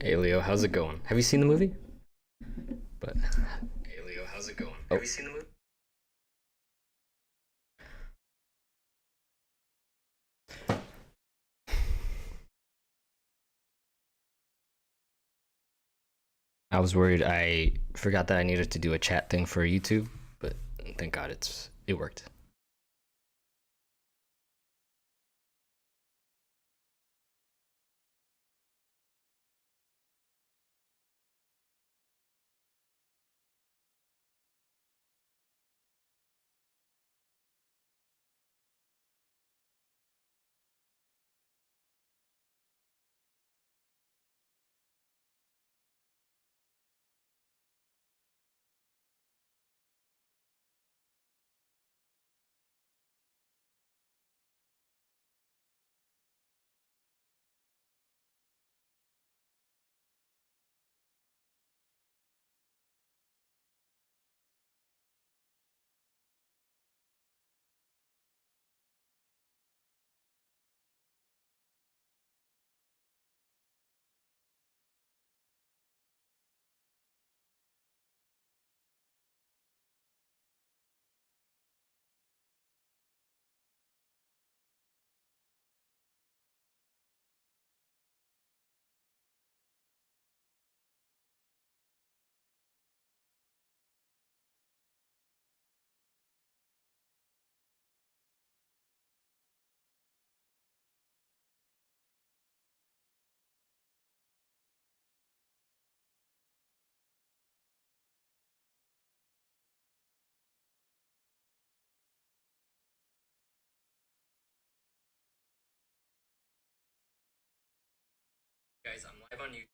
Hey Leo, how's it going? Have you seen the movie? But Hey Leo, how's it going? Have you seen the movie? I was worried. I forgot that I needed to do a chat thing for YouTube, but thank God it worked. Guys, I'm live on YouTube.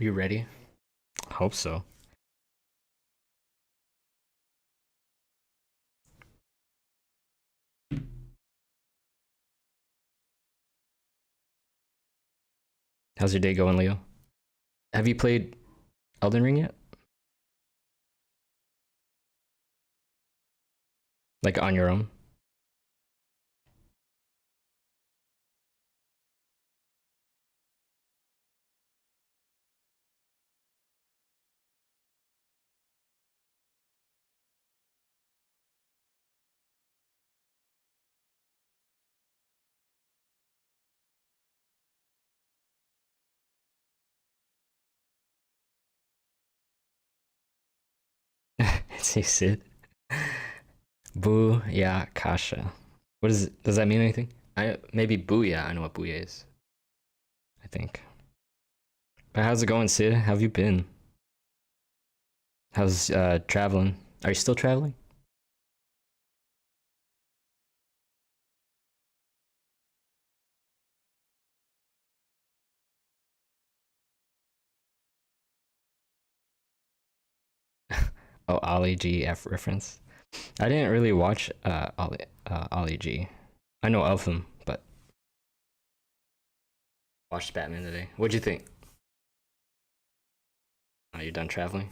You ready? Hope so. How's your day going, Leo? Have you played Elden Ring yet? Like on your own? Say Sid. Boo, yeah, Kasha. What is it? Does that mean anything? I maybe Booyah. I know what Booyah is. I think. But how's it going, Sid? How have you been? How's traveling? Are you still traveling? Oh, Ollie GF reference. I didn't really watch Ollie G. I know of him, but watched Batman today. What'd you think? Are you done traveling?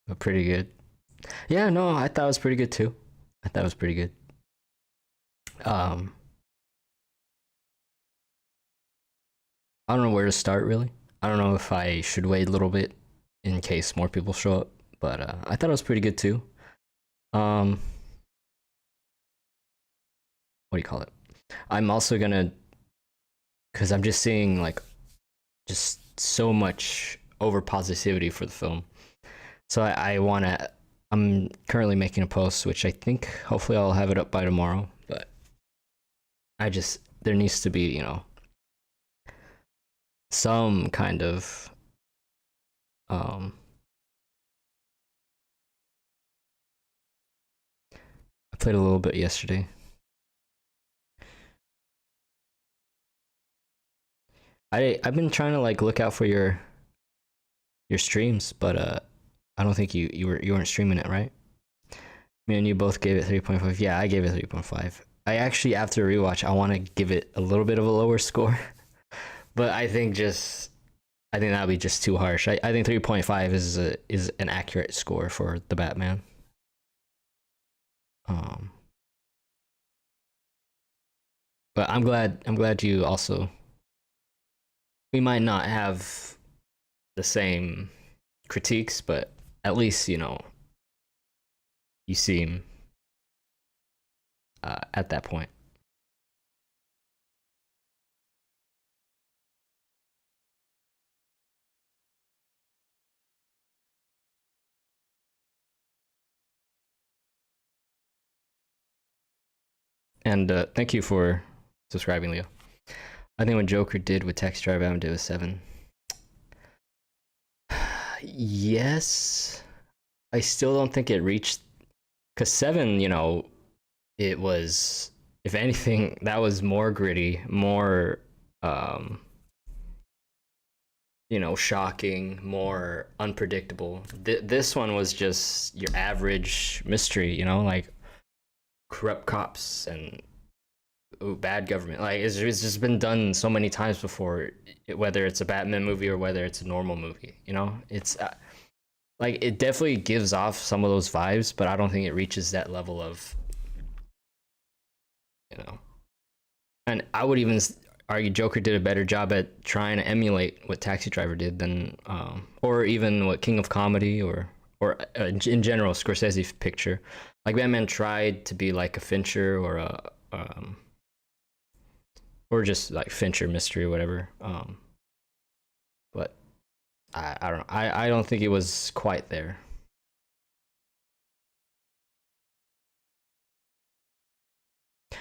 But pretty good. Yeah, no, I thought it was pretty good too. I thought it was pretty good. Um, I don't know where to start really. I don't know if I should wait a little bit in case more people show up, but I thought it was pretty good too. What do you call it? I'm also gonna because I'm just seeing like just so much over positivity for the film. So I want to. I'm currently making a post, which I think hopefully I'll have it up by tomorrow. But I just there needs to be some kind of um. I played a little bit yesterday. I've been trying to like look out for your streams, but I don't think you weren't streaming it, right? Me and you both gave it 3.5. Yeah, I gave it 3.5. I actually after rewatch I want to give it a little bit of a lower score, but I think that would be just too harsh. I think 3.5 is an accurate score for the Batman. Um, but I'm glad you also. We might not have the same critiques, but at least you seem at that point. And thank you for subscribing, Leo. I think what Joker did with Taxi Driver, Batman did with 7. Yes, I still don't think it reached because 7, it was, if anything, that was more gritty, more shocking, more unpredictable. This one was just your average mystery, like corrupt cops and bad government. Like it's just been done so many times before, whether it's a Batman movie or whether it's a normal movie. It's like it definitely gives off some of those vibes, but I don't think it reaches that level of you know. And I would even argue Joker did a better job at trying to emulate what Taxi Driver did than, or even what King of Comedy or in general Scorsese picture. Like Batman tried to be like a Fincher or a or just like Fincher mystery or whatever. But I don't know. I don't think it was quite there.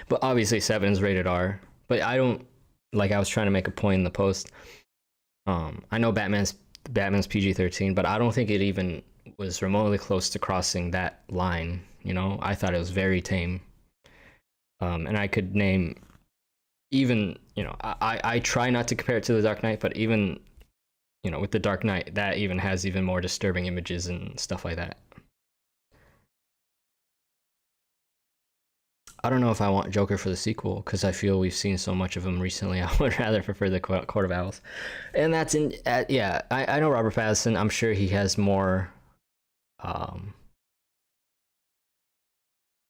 But obviously 7 is rated R. But I don't like I was trying to make a point in the post. I know Batman's PG-13, but I don't think it even was remotely close to crossing that line. I thought it was very tame. And I could name even I try not to compare it to The Dark Knight, but even with The Dark Knight, that even has even more disturbing images and stuff like that. I don't know if I want Joker for the sequel because I feel we've seen so much of him recently. I would rather prefer the Court of Owls, and that's in yeah. I know Robert Pattinson. I'm sure he has um,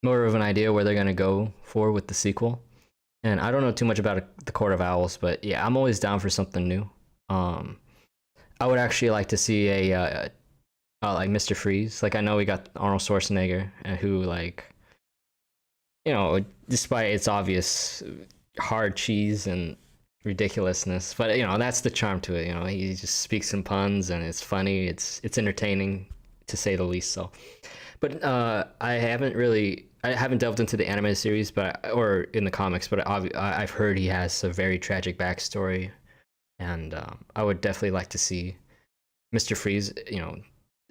more of an idea where they're gonna go for with the sequel. And I don't know too much about the Court of Owls, but yeah, I'm always down for something new. Um, I would actually like to see a like Mr. Freeze. Like I know we got Arnold Schwarzenegger, who like despite its obvious hard cheese and ridiculousness, but that's the charm to it. He just speaks in puns and it's funny. It's entertaining to say the least. So, but I haven't delved into the animated series, or in the comics, but I've heard he has a very tragic backstory, and I would definitely like to see Mr. Freeze.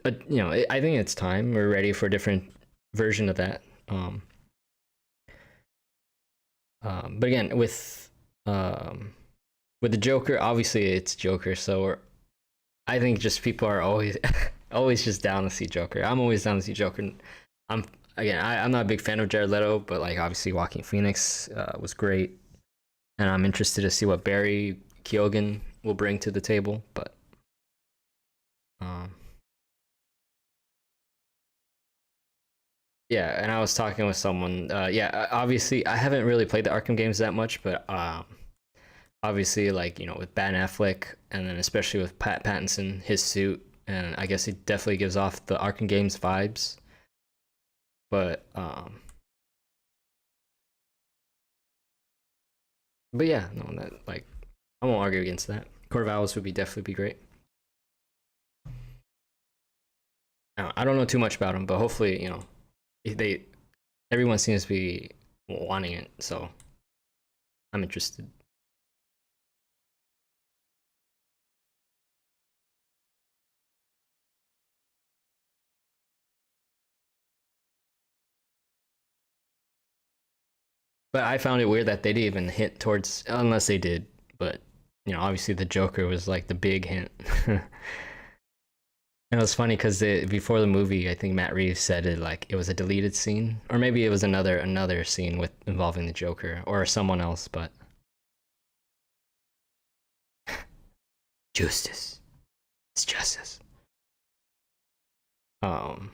I think it's time we're ready for a different version of that. But again, with the Joker, obviously it's Joker, so I think just people are always always just down to see Joker. I'm always down to see Joker. I'm I'm not a big fan of Jared Leto, but like obviously Joaquin Phoenix was great, and I'm interested to see what Barry Keoghan will bring to the table. But um, yeah, and I was talking with someone. Yeah, obviously I haven't really played the Arkham games that much, but obviously like with Ben Affleck, and then especially with Pat Pattinson, his suit, and I guess he definitely gives off the Arkham games vibes. But yeah, no, that like won't argue against that. Corvallis would be definitely be great. I don't know too much about him, but hopefully, they everyone seems to be wanting it, so I'm interested. But I found it weird that they didn't even hint towards, unless they did. But obviously the Joker was like the big hint. And it was funny because before the movie, I think Matt Reeves said it like it was a deleted scene, or maybe it was another scene with involving the Joker or someone else. But justice, it's justice. Um,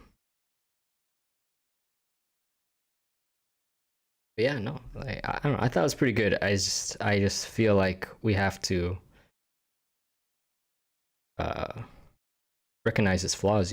but yeah, no, like I don't know. I thought it was pretty good. I just feel like we have to uh recognize its flaws.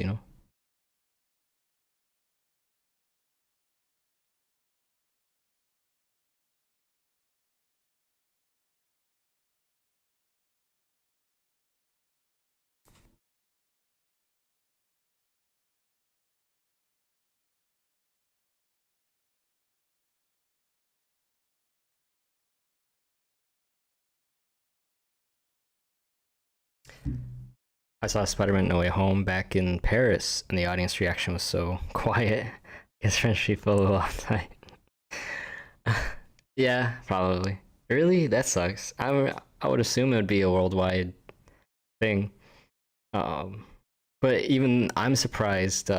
I saw Spider-Man No Way Home back in Paris, and the audience reaction was so quiet. His French people a little uptight. Yeah, probably. Really, that sucks. I would assume it would be a worldwide thing. Um, but even I'm surprised.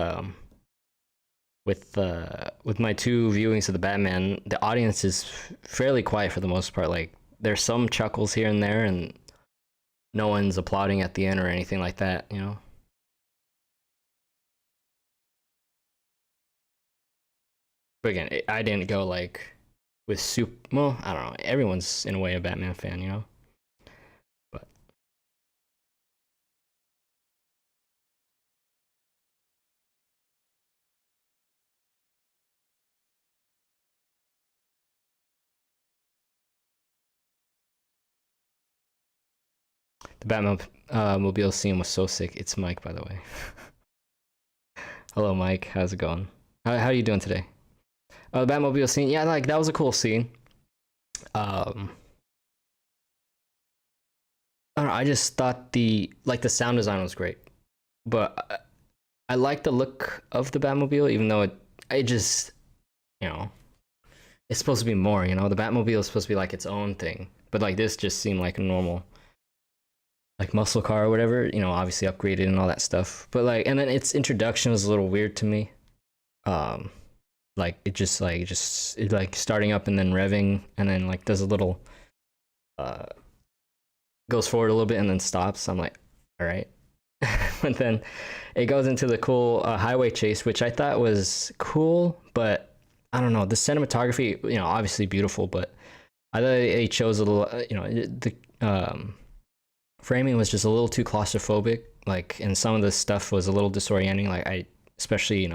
With my two viewings of the Batman, the audience is fairly quiet for the most part. Like there's some chuckles here and there, and no one's applauding at the end or anything like that. But again, I didn't go like with soup. Well, I don't know. Everyone's in a way a Batman fan. But the Batman mobile scene was so sick. It's Mike, by the way. Hello, Mike. How's it going? How are you doing today? The Batmobile scene. Yeah, like that was a cool scene. Um, I don't know. I just thought the sound design was great, but I like the look of the Batmobile, even though it just you know it's supposed to be more. The Batmobile is supposed to be like its own thing, but like this just seemed like a normal like muscle car or whatever. Obviously upgraded and all that stuff. But like, and then its introduction was a little weird to me. Um, like it like starting up and then revving and then like does a little uh goes forward a little bit and then stops. I'm like, all right. But then it goes into the cool highway chase, which I thought was cool, but I don't know. The cinematography, obviously beautiful, but I thought they chose a little, the framing was just a little too claustrophobic. Like, and some of the stuff was a little disorienting. Like, especially,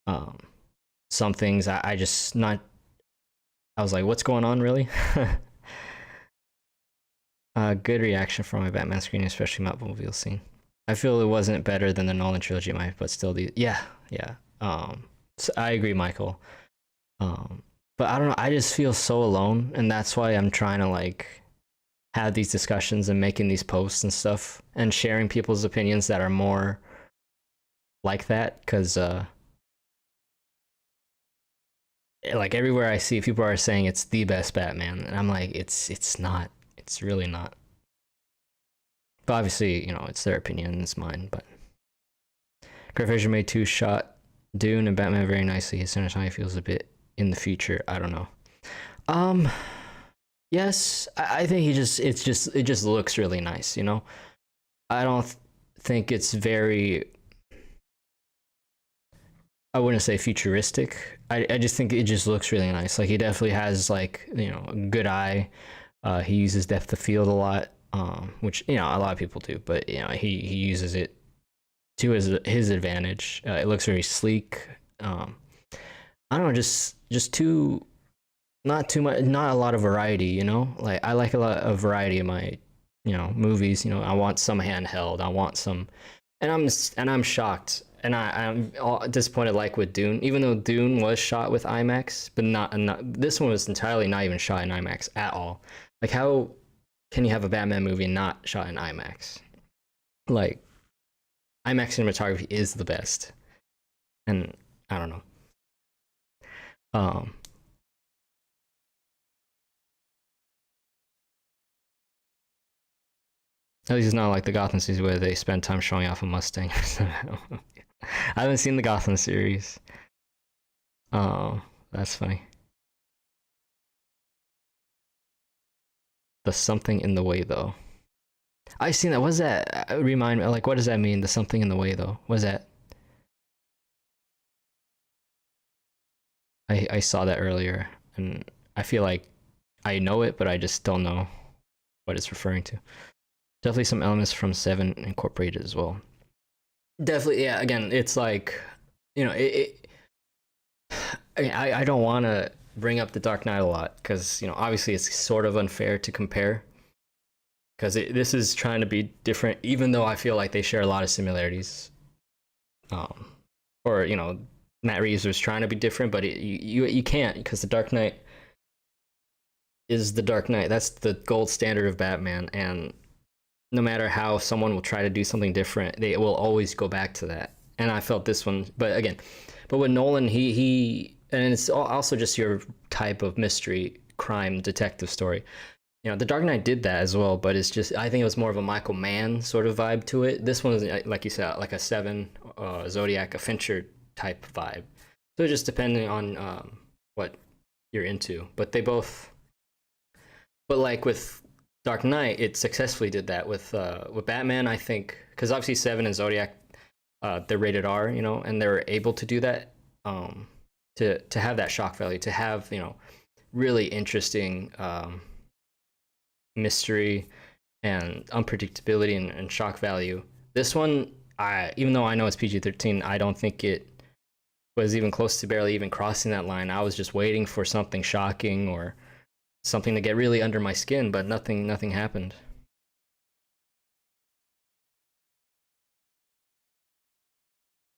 um, some things I just not. I was like, what's going on, really? Good reaction from my Batman screening, especially Mountmobile scene. I feel it wasn't better than the Nolan trilogy, but still, yeah. So I agree, Michael. But I don't know. I just feel so alone, and that's why I'm trying to like have these discussions and making these posts and stuff, and sharing people's opinions that are more like that, because like everywhere I see, people are saying it's the best Batman, and I'm like, it's not. It's really not. But obviously, it's their opinion and it's mine. But Greg Fraser made two shot Dune and Batman very nicely. His cinematography feels a bit in the future. I don't know. Um, yes, I think it just looks really nice. I don't think it's very. I wouldn't say futuristic. I just think it just looks really nice. Like he definitely has like a good eye. He uses depth of field a lot, which a lot of people do, but he uses it to his advantage. It looks very sleek. I don't know, just two not too much, not a lot of variety, you know? Like I like a lot of variety in my, movies, I want some handheld, I want some and I'm shocked and I'm all disappointed like with Dune, even though Dune was shot with IMAX, but not this one was entirely not even shot in IMAX at all. Like how can you have a Batman movie not shot in IMAX? Like IMAX cinematography is the best. And I don't know. Um At least it's not like the Gotham series where they spend time showing off a Mustang. I haven't seen the Gotham series. Oh, that's funny. The something in the way, though. I seen that. What's that? Remind me. Like, what does that mean? The something in the way, though. What's that? I saw that earlier, and I feel like I know it, but I just don't know what it's referring to. Definitely some elements from Seven incorporated as well. Definitely, yeah. Again, it's like, I don't want to bring up the Dark Knight a lot because obviously it's sort of unfair to compare because this is trying to be different, even though I feel like they share a lot of similarities. Um, or Matt Reeves was trying to be different, but you can't because the Dark Knight is the Dark Knight. That's the gold standard of Batman, and no matter how someone will try to do something different, they will always go back to that. And I felt this one, but with Nolan, he and it's also just your type of mystery crime detective story. The Dark Knight did that as well, but it's just I think it was more of a Michael Mann sort of vibe to it. This one is like you said, like a Seven, Zodiac, a Fincher type vibe. So just depending on what you're into, but they both. But like with Dark Knight, it successfully did that. With Batman, I think because obviously Seven and Zodiac, they're rated R, and they're able to do that. To have that shock value, to have really interesting mystery and unpredictability and shock value. This one, even though I know it's PG-13, I don't think it was even close to barely even crossing that line. I was just waiting for something shocking or something to get really under my skin, but nothing happened.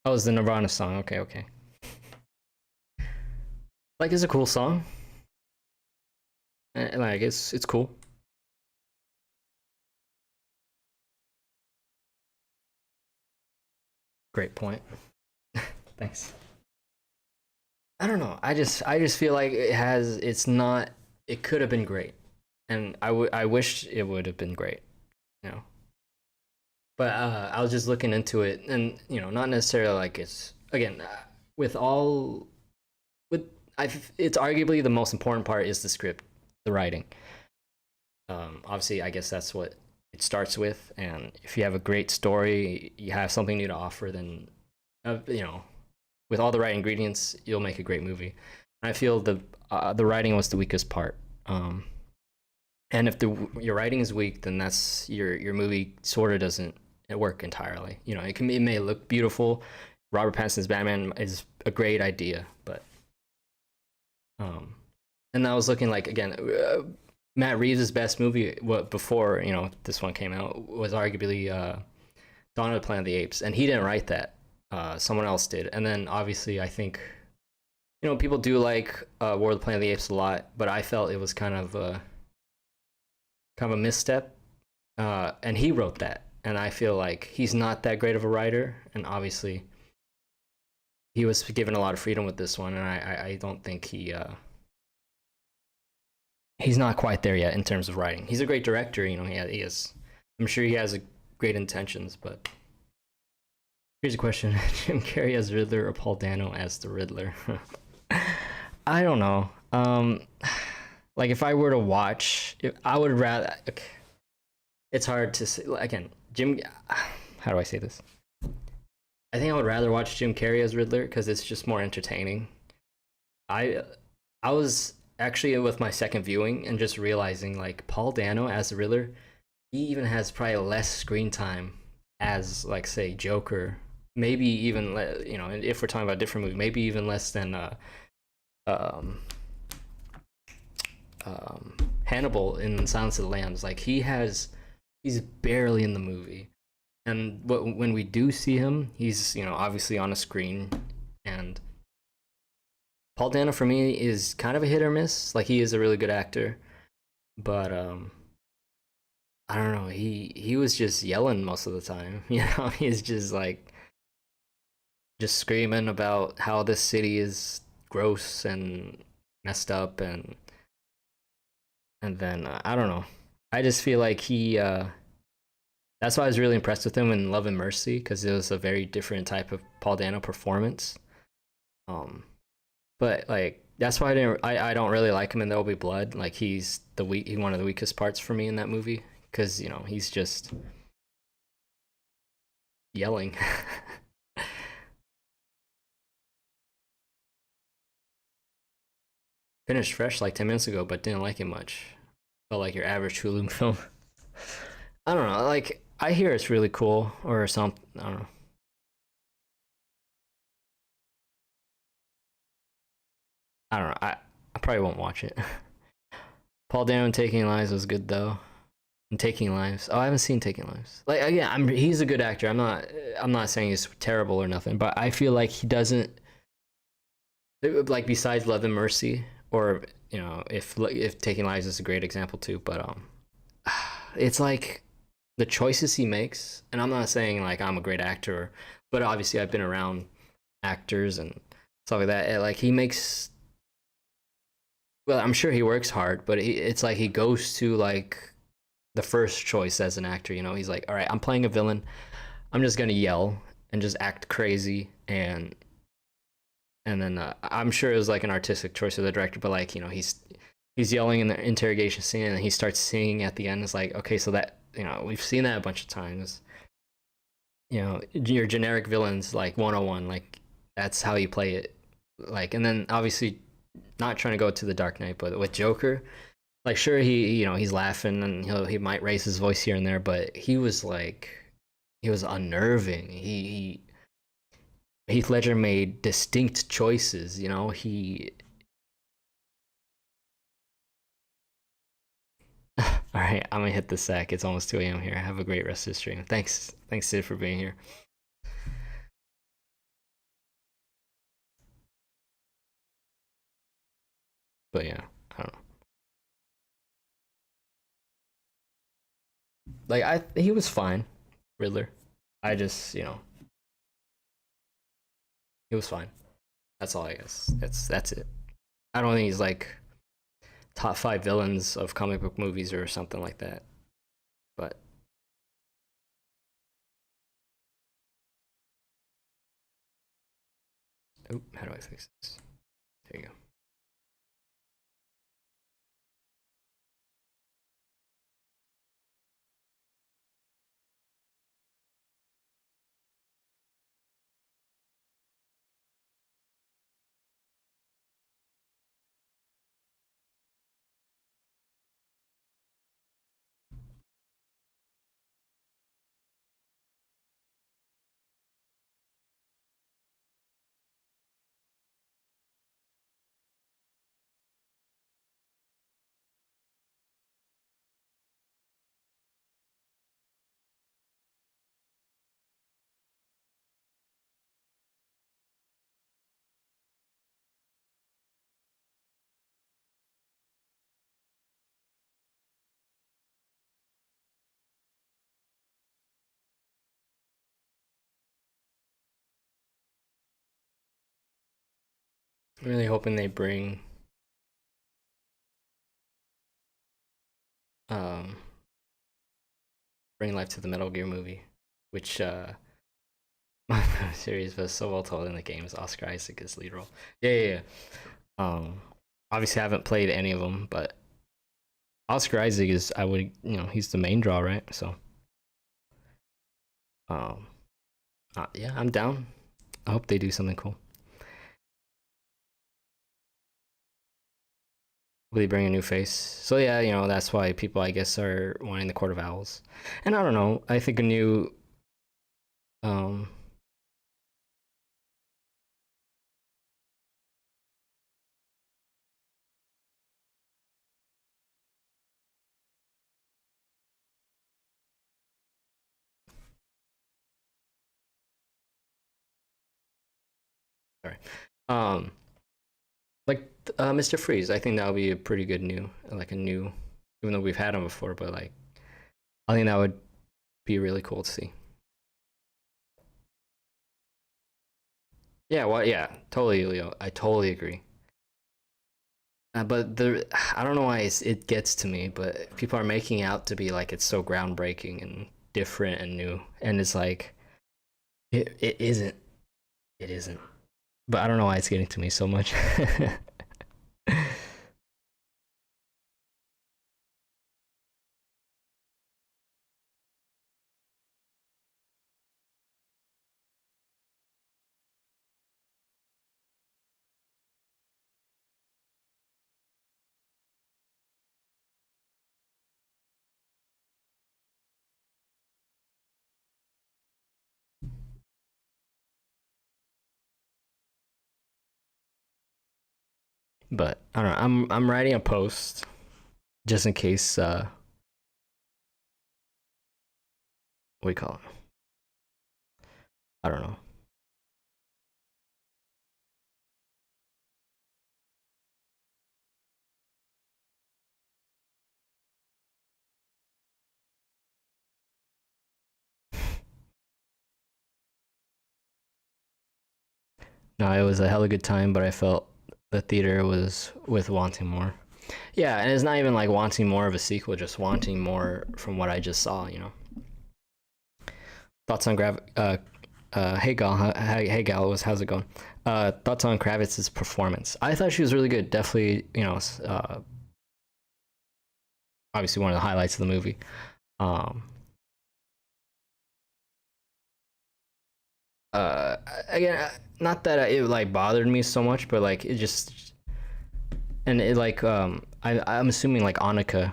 Oh, it's the Nirvana song. Okay, okay. Like, it's a cool song. Like, it's cool. Great point. Thanks. I don't know. I just feel like it's not. It could have been great, and I wish it would have been great. You know. But I was just looking into it, and not necessarily like it's again with all with it's arguably the most important part is the script, the writing. Obviously, I guess that's what it starts with, and if you have a great story, you have something new to offer, then with all the right ingredients, you'll make a great movie. And I feel the writing was the weakest part. And if your writing is weak, then that's your movie sort of doesn't work entirely. It may look beautiful. Robert Pattinson's Batman is a great idea, but and I was looking like again, Matt Reeves' best movie before this one came out was arguably Dawn of the Planet of the Apes, and he didn't write that. Someone else did, and then obviously I think people do like War of the Planet of the Apes a lot, but I felt it was kind of a misstep, and he wrote that, and I feel like he's not that great of a writer, and obviously he was given a lot of freedom with this one, and I don't think he's not quite there yet in terms of writing. He's a great director, he is. I'm sure he has great intentions, but here's a question: Jim Carrey as Riddler or Paul Dano as the Riddler? I don't know. Like if I were to watch, I would rather. Okay. It's hard to say. Again, Jim. How do I say this? I think I would rather watch Jim Carrey as Riddler because it's just more entertaining. I I was actually with my second viewing and just realizing like Paul Dano as the Riddler, he even has probably less screen time as like say Joker. Maybe even if we're talking about a different movie, maybe even less than um Hannibal in Silence of the Lambs. Like he's barely in the movie, and when we do see him, he's obviously on a screen, and Paul Dano for me is kind of a hit or miss. Like he is a really good actor, but I don't know. He was just yelling most of the time. He's just like just screaming about how this city is gross and messed up, and then I don't know. I just feel like he. That's why I was really impressed with him in Love and Mercy because it was a very different type of Paul Dano performance. Um, but like that's why I don't really like him in There Will Be Blood. Like he's one of the weakest parts for me in that movie because he's just yelling. Finished Fresh like 10 minutes ago, but didn't like it much. Felt like your average Hulu film. I don't know. Like I hear it's really cool or something. I don't know. I don't know. I probably won't watch it. Paul Dano in Taking Lives was good though. And Taking Lives. Oh, I haven't seen Taking Lives. Like again, he's a good actor. I'm not saying he's terrible or nothing, but I feel like he doesn't like besides Love and Mercy or if Taking Lives is a great example too, but it's like the choices he makes, and I'm not saying like I'm a great actor, but obviously I've been around actors and stuff like that. Like he makes, well, I'm sure he works hard, but it's like he goes to like the first choice as an actor. He's like, all right, I'm playing a villain. I'm just gonna yell and just act crazy, and then I'm sure it was like an artistic choice of the director, but like he's yelling in the interrogation scene, and he starts singing at the end. It's like, okay, so that we've seen that a bunch of times. Your generic villains like 101, like that's how you play it. Like, and then obviously not trying to go to the Dark Knight, but with Joker, like sure he's laughing and he might raise his voice here and there, but he was unnerving. Heath Ledger made distinct choices. All right, I'm gonna hit the sack. It's almost 2 a.m. here. Have a great rest of the stream. Thanks, Sid, for being here. But yeah, I don't know. Like he was fine, Riddler. I just he was fine. That's all I guess. That's it. I don't think he's like top five villains of comic book movies or something like that. But how do I fix this? There you go. I'm really hoping they um bring life to the Metal Gear movie, which series was so well told in the games. Oscar Isaac is lead role. Yeah. Obviously I haven't played any of them, but Oscar Isaac is he's the main draw, right? So um yeah, I'm down. I hope they do something cool. Will they bring a new face? So yeah, that's why people I guess are wanting the Court of Owls. And I don't know. I think a new um Sorry. Um, like Mr. Freeze, I think that would be a pretty good new, like a new, even though we've had him before, but like I think that would be really cool to see. Yeah, well, yeah, totally, Leo. I totally agree. But the I don't know why it gets to me, but people are making out to be like it's so groundbreaking and different and new, and it's like it isn't. It isn't. But I don't know why it's getting to me so much. But I don't know. I'm writing a post just in case. What do you call it? I don't know. No, it was a hella good time, but I felt the theater was with wanting more. Yeah, and it's not even like wanting more of a sequel, just wanting more from what I just saw. Thoughts on hey Gal, hey Gal, how's it going? Thoughts on Kravitz's performance? I thought she was really good. Definitely, obviously one of the highlights of the movie. Um, uh, Again, not that it like bothered me so much, but like it just and it like I'm assuming like Annika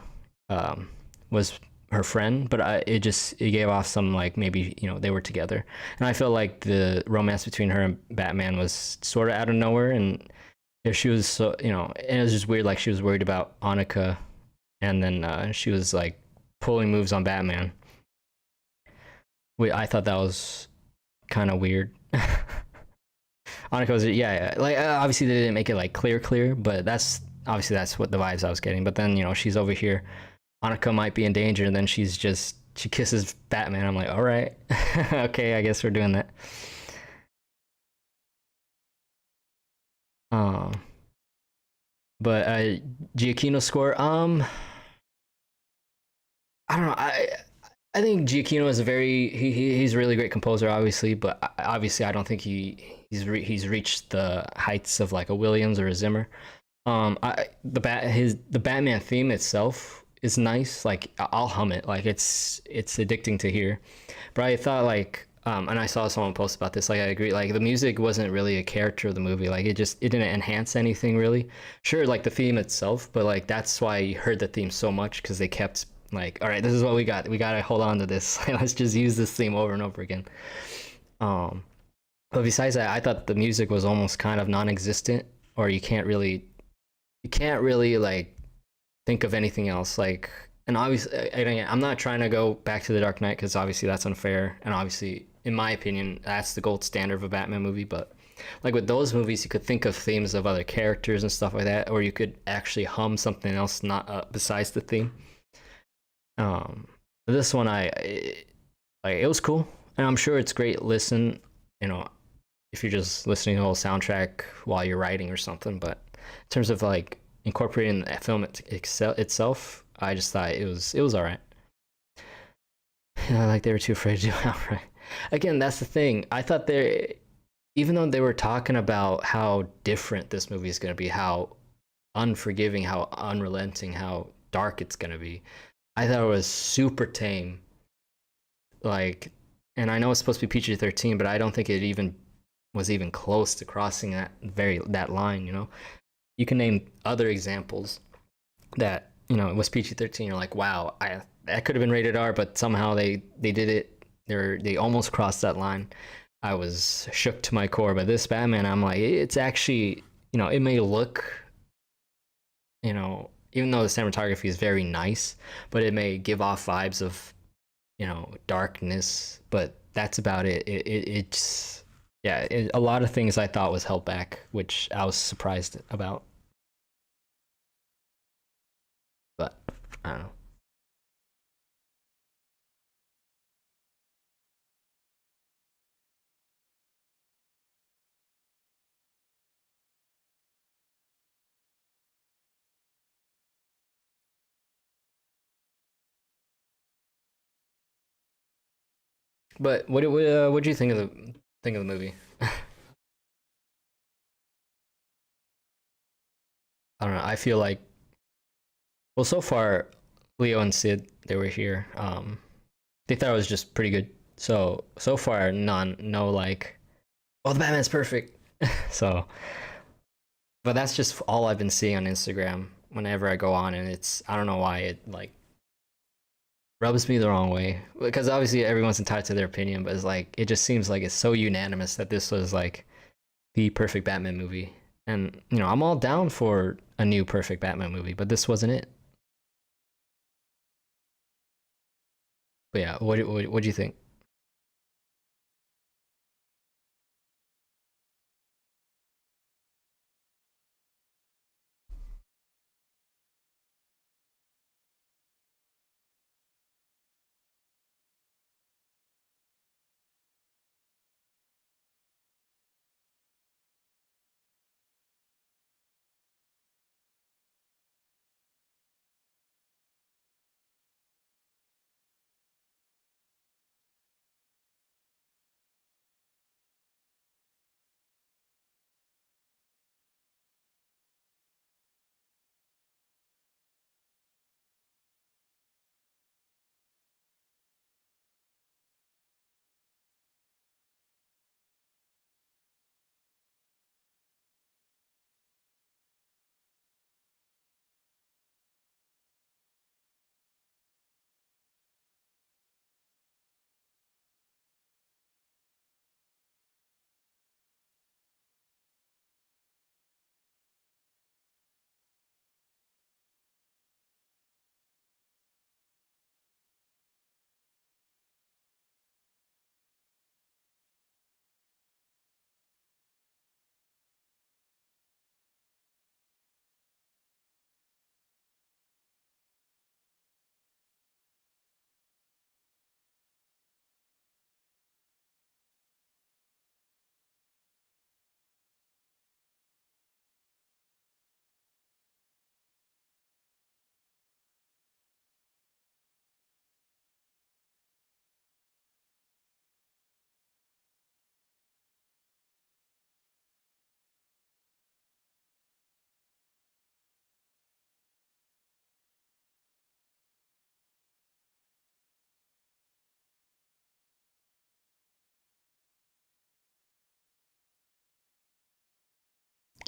was her friend, but it gave off some like maybe they were together, and I felt like the romance between her and Batman was sort of out of nowhere, and if she was so and it was just weird, like she was worried about Annika, and then she was like pulling moves on Batman. I thought that was kind of weird. Annika was yeah, like obviously they didn't make it like clear, but that's what the vibes I was getting. But then she's over here, Annika might be in danger, and then she kisses Batman. I'm like, all right, okay, I guess we're doing that. Um, but Giacchino score, I don't know, I think Giacchino is a he's a really great composer, obviously, but obviously I don't think he's reached the heights of like a Williams or a Zimmer. The Batman theme itself is nice. Like I'll hum it. Like it's addicting to hear. But I thought like and I saw someone post about this. Like I agree. Like the music wasn't really a character of the movie. Like it didn't enhance anything really. Sure, like the theme itself, but like that's why I heard the theme so much because they kept like, all right, this is what we got. We gotta hold on to this. Let's just use this theme over and over again. Um, but besides that, I thought the music was almost kind of non-existent, or you can't really like think of anything else like. And obviously again, I'm not trying to go back to the Dark Knight because obviously that's unfair, and obviously in my opinion that's the gold standard of a Batman movie, but like with those movies you could think of themes of other characters and stuff like that, or you could actually hum something else not besides the theme. um this one like it was cool, and I'm sure it's great listen, you know if you're just listening to the whole soundtrack while you're writing or something, but in terms of like incorporating the film itself, I just thought it was all right. Like they were too afraid to do it outright. Again, that's the thing. I thought even though they were talking about how different this movie is going to be, how unforgiving, how unrelenting, how dark it's going to be, I thought it was super tame. Like, and I know it's supposed to be PG-13, but I don't think it even was even close to crossing that line. You can name other examples that it was PG-13. You're like, wow, that could have been rated R, but somehow they did it. They almost crossed that line. I was shook to my core. But this Batman, I'm like, it's actually it may look even though the cinematography is very nice, but it may give off vibes of darkness. But that's about it. It's Yeah, a lot of things I thought was held back, which I was surprised about. But I don't know. But what do you think of the movie? I don't know. I feel like, well, so far, Leo and Sid, they were here. They thought it was just pretty good. So far, no like, oh, the Batman's perfect. So, but that's just all I've been seeing on Instagram whenever I go on, and it's, I don't know why it like rubs me the wrong way, because obviously everyone's entitled to their opinion, but it's like it just seems like it's so unanimous that this was like the perfect Batman movie. And I'm all down for a new perfect Batman movie, but this wasn't it. But yeah, what do you think?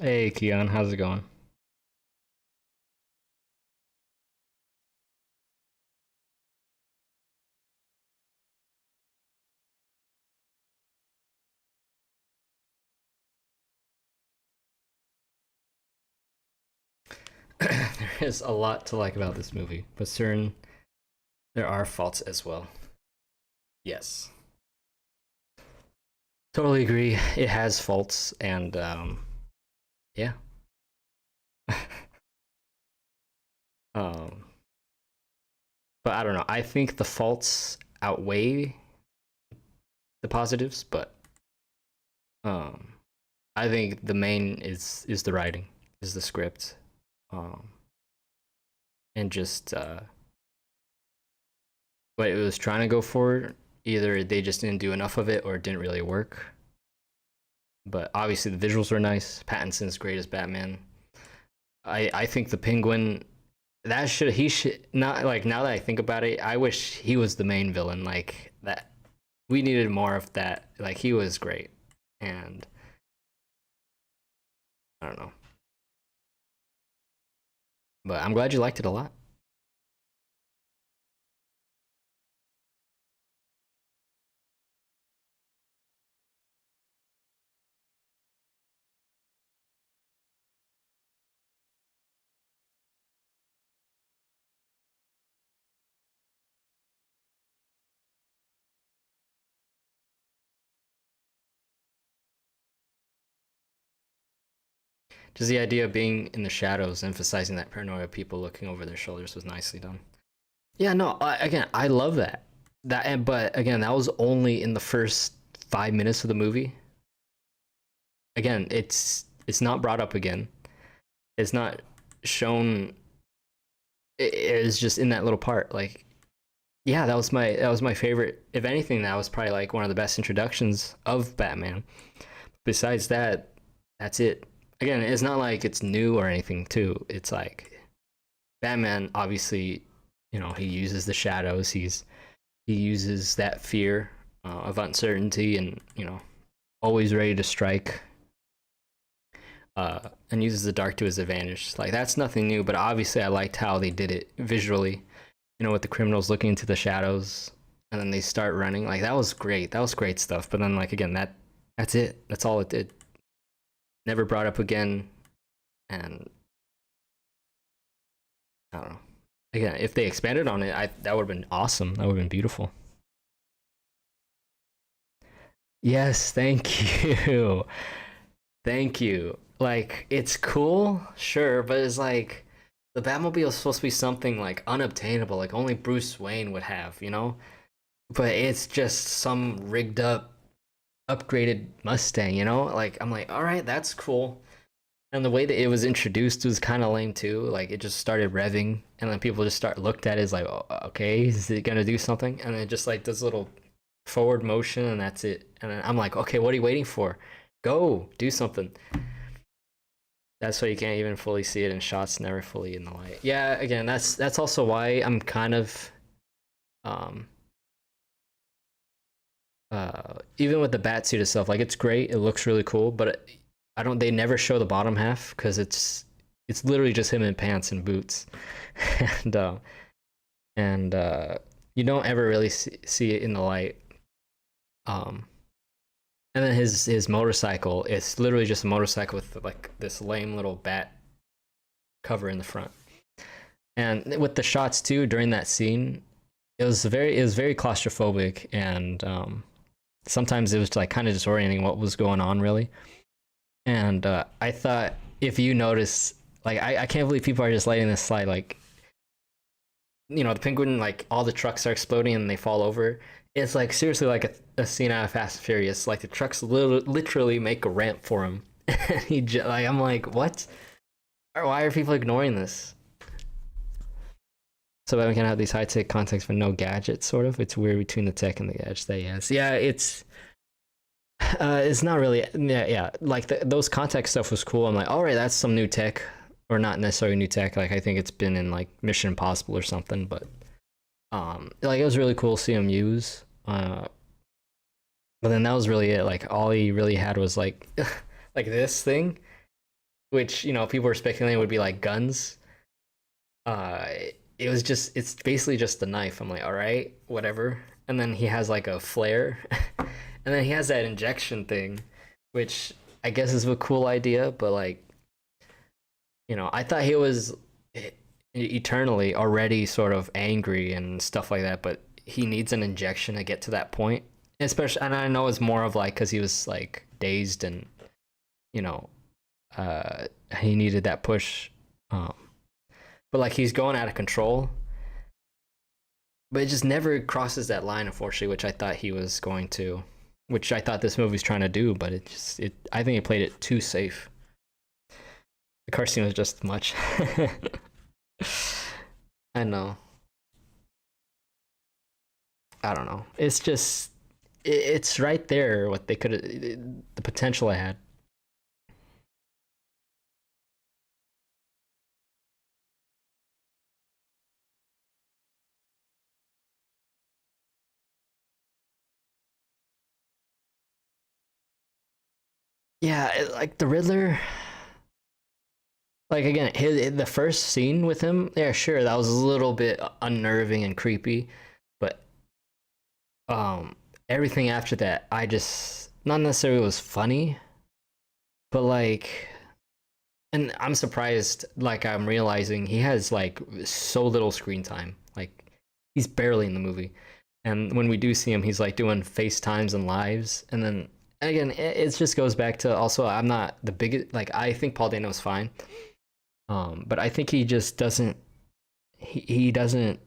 Hey, Keon, how's it going? There is a lot to like about this movie, but there are faults as well. Yes, totally agree. It has faults, and yeah. um, but I don't know. I think the faults outweigh the positives, but um, I think the main is the writing, is the script, um, and just what it was trying to go for. Either they just didn't do enough of it, or it didn't really work. But obviously the visuals were nice. Pattinson's great as Batman. I think the Penguin, that should he should not, like, now that I think about it, I wish he was the main villain. Like that, we needed more of that. Like he was great, and I don't know. But I'm glad you liked it a lot. Just the idea of being in the shadows, emphasizing that paranoia, people looking over their shoulders was nicely done. Yeah, no, again, I love that. But again, that was only in the first 5 minutes of the movie. Again, it's not brought up again. It's not shown. It's just in that little part. Like, yeah, that was my favorite. If anything, that was probably like one of the best introductions of Batman. Besides that, that's it. Again, it's not like it's new or anything. Too, it's like Batman. Obviously, he uses the shadows. He uses that fear of uncertainty, and always ready to strike. And uses the dark to his advantage. Like, that's nothing new, but obviously I liked how they did it visually. With the criminals looking into the shadows, and then they start running. Like, that was great. That was great stuff. But then, like, again, that's it. That's all it did. Never brought up again. And I don't know. Again, if they expanded on it, that would have been awesome. That would have been beautiful. Yes, thank you. Thank you. Like, it's cool, sure, but it's like the Batmobile is supposed to be something like unobtainable, like only Bruce Wayne would have. But it's just some rigged up, upgraded Mustang. Like, I'm like, all right, that's cool. And the way that it was introduced was kind of lame too. Like, it just started revving, and then people just looked at it as like, oh, okay, is it gonna do something? And then it just like does a little forward motion, and that's it. And then I'm like, okay, what are you waiting for? Go do something. That's why you can't even fully see it in shots, never fully in the light. Yeah, again, that's also why I'm kind of even with the bat suit itself, like, it's great, it looks really cool, but they never show the bottom half because it's literally just him in pants and boots. and you don't ever really see it in the light. And then his motorcycle, it's literally just a motorcycle with like this lame little bat cover in the front. And with the shots too during that scene, it was very claustrophobic, and sometimes it was like kind of disorienting what was going on really. And I thought, if you notice, like, I can't believe people are just letting this slide. Like, the Penguin, like, all the trucks are exploding and they fall over. It's like seriously like a scene out of Fast and Furious. Like, the trucks literally make a ramp for him. And I'm like, what? Why are people ignoring this? So that we can have these high tech contexts but no gadgets, sort of. It's weird between the tech and the gadgets. Yeah, it's not really. Yeah. Like, those context stuff was cool. I'm like, all right, that's some new tech, or not necessarily new tech. Like, I think it's been in like Mission Impossible or something, but. Like, it was really cool to see him use. But then that was really it. Like, all he really had was like like this thing, which people were speculating would be like guns. It's basically just the knife. I'm like, all right, whatever. And then he has like a flare, and then he has that injection thing, which I guess is a cool idea. But like, I thought he was eternally already sort of angry and stuff like that, but he needs an injection to get to that point. Especially, and I know it's more of like because he was like dazed, and he needed that push. But like, he's going out of control, but it just never crosses that line, unfortunately, which I thought he was going to, which I thought this movie's trying to do, but I think it played it too safe. The car scene was just much. I know. I don't know. It's just, it's right there what they could have, the potential I had. Yeah, like the Riddler. Like, again, the first scene with him, yeah, sure, that was a little bit unnerving and creepy, but everything after that, I just, not necessarily was funny, but like, and I'm surprised, like, I'm realizing he has like so little screen time. Like, he's barely in the movie, and when we do see him, he's like doing FaceTimes and lives, and then again, it just goes back to also I'm not the biggest like I think Paul Dano's fine, but I think he just doesn't he doesn't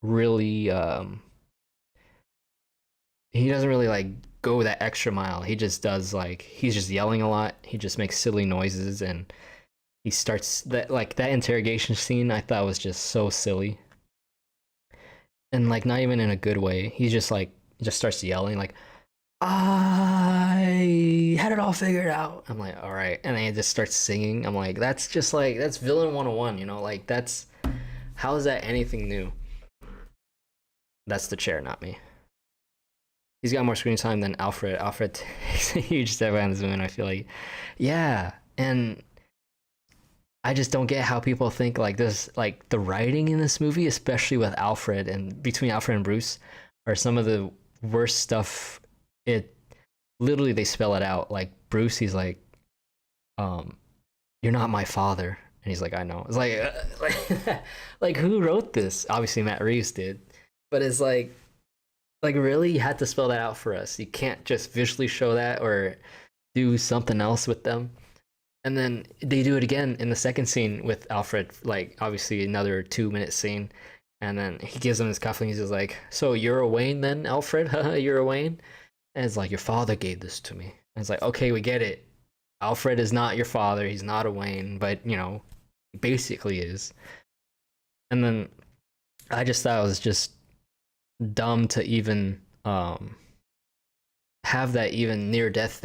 really he doesn't really like go that extra mile. He just does like he's just yelling a lot. He just makes silly noises and he starts that like that interrogation scene I thought was just so silly. And like not even in a good way. He just like just starts yelling like I had it all figured out. I'm like, all right. And then he just starts singing. I'm like, that's just like that's villain 101, you know? Like that's how is that anything new? That's the chair, not me. He's got more screen time than Alfred. Alfred takes a huge step on this moon, I feel like. Yeah. And I just don't get how people think like this like the writing in this movie, especially with Alfred and between Alfred and Bruce, are some of the worst stuff. It literally they spell it out. Like Bruce, he's like, um, you're not my father. And he's like, I know. It's like like who wrote this? Obviously Matt Reeves did. But it's like really you had to spell that out for us. You can't just visually show that or do something else with them. And then they do it again in the second scene with Alfred, like obviously another 2 minute scene. And then he gives him his cufflink. He's just like, so you're a Wayne then, Alfred? You're a Wayne? And it's like, your father gave this to me. And it's like, okay, we get it. Alfred is not your father. He's not a Wayne, but, you know, basically is. And then I just thought it was just dumb to even have that even near death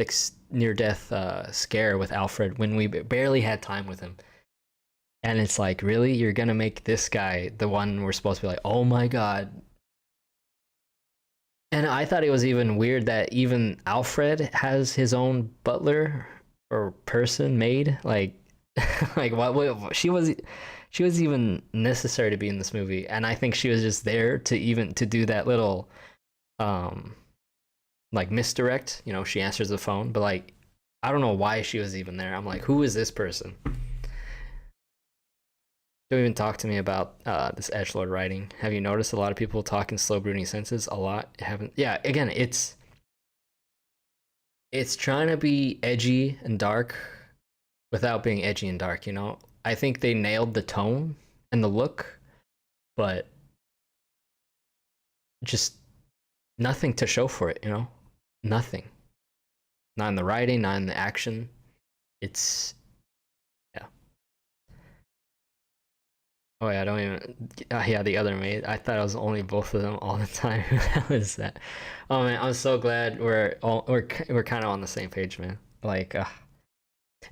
scare with Alfred when we barely had time with him. And it's like, really, you're gonna make this guy the one we're supposed to be like, oh my god. And I thought it was even weird that even Alfred has his own butler or person maid. Like, like what she was even necessary to be in this movie, and I think she was just there to even to do that little um like misdirect. You know, she answers the phone, but like I don't know why she was even there. I'm like, who is this person? Don't even talk to me about this edgelord writing. Have you noticed a lot of people talk in slow brooding sentences? A lot haven't. Yeah, again, it's trying to be edgy and dark without being edgy and dark. You know, I think they nailed the tone and the look, but just nothing to show for it. You know, nothing. Not in the writing, not in the action. It's yeah. Oh yeah, I don't even. Yeah, the other maid. I thought it was only both of them all the time. How is that? Oh man, I'm so glad we're kind of on the same page, man. Like,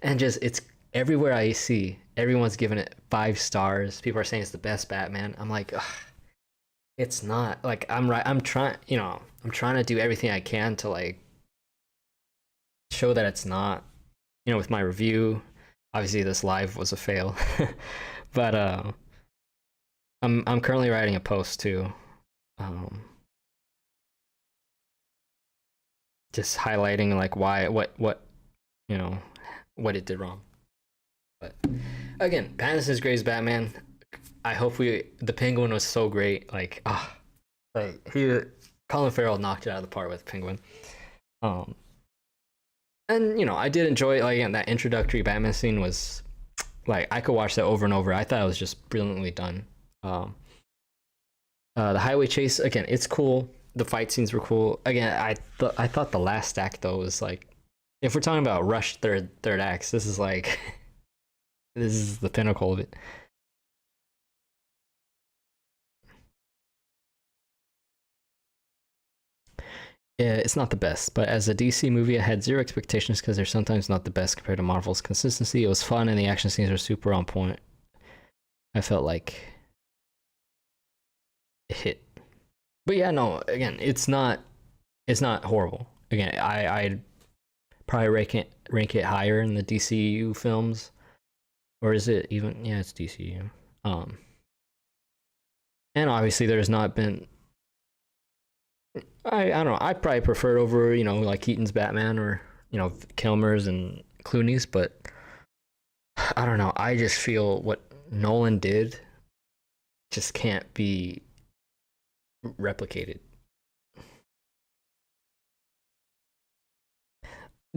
and just it's everywhere I see, everyone's giving it 5 stars. People are saying it's the best Batman. I'm like, ugh, it's not. Like, I'm right. I'm trying. You know, I'm trying to do everything I can to like show that it's not. You know, with my review, obviously this live was a fail, but I'm currently writing a post too, um, just highlighting like why what you know what it did wrong. But again, Pattinson's great as Batman. I hope the Penguin was so great. Like like he Colin Farrell knocked it out of the park with Penguin. Um, and you know I did enjoy like again that introductory Batman scene was like I could watch that over and over. I thought it was just brilliantly done. Um, the highway chase again, it's cool. The fight scenes were cool. Again, I thought the last act though was like, if we're talking about rush third acts, this is like this is the pinnacle of it. Yeah, it's not the best, but as a DC movie, I had zero expectations because they're sometimes not the best compared to Marvel's consistency. It was fun and the action scenes are super on point. I felt like it hit. But yeah, no, again, it's not horrible. Again, I'd probably rank it higher in the DCU films, or is it even? Yeah, it's DCU. And obviously there's not been. I don't know. I probably prefer it over like Keaton's Batman or Kilmer's and Clooney's, but I don't know. I just feel what Nolan did just can't be replicated.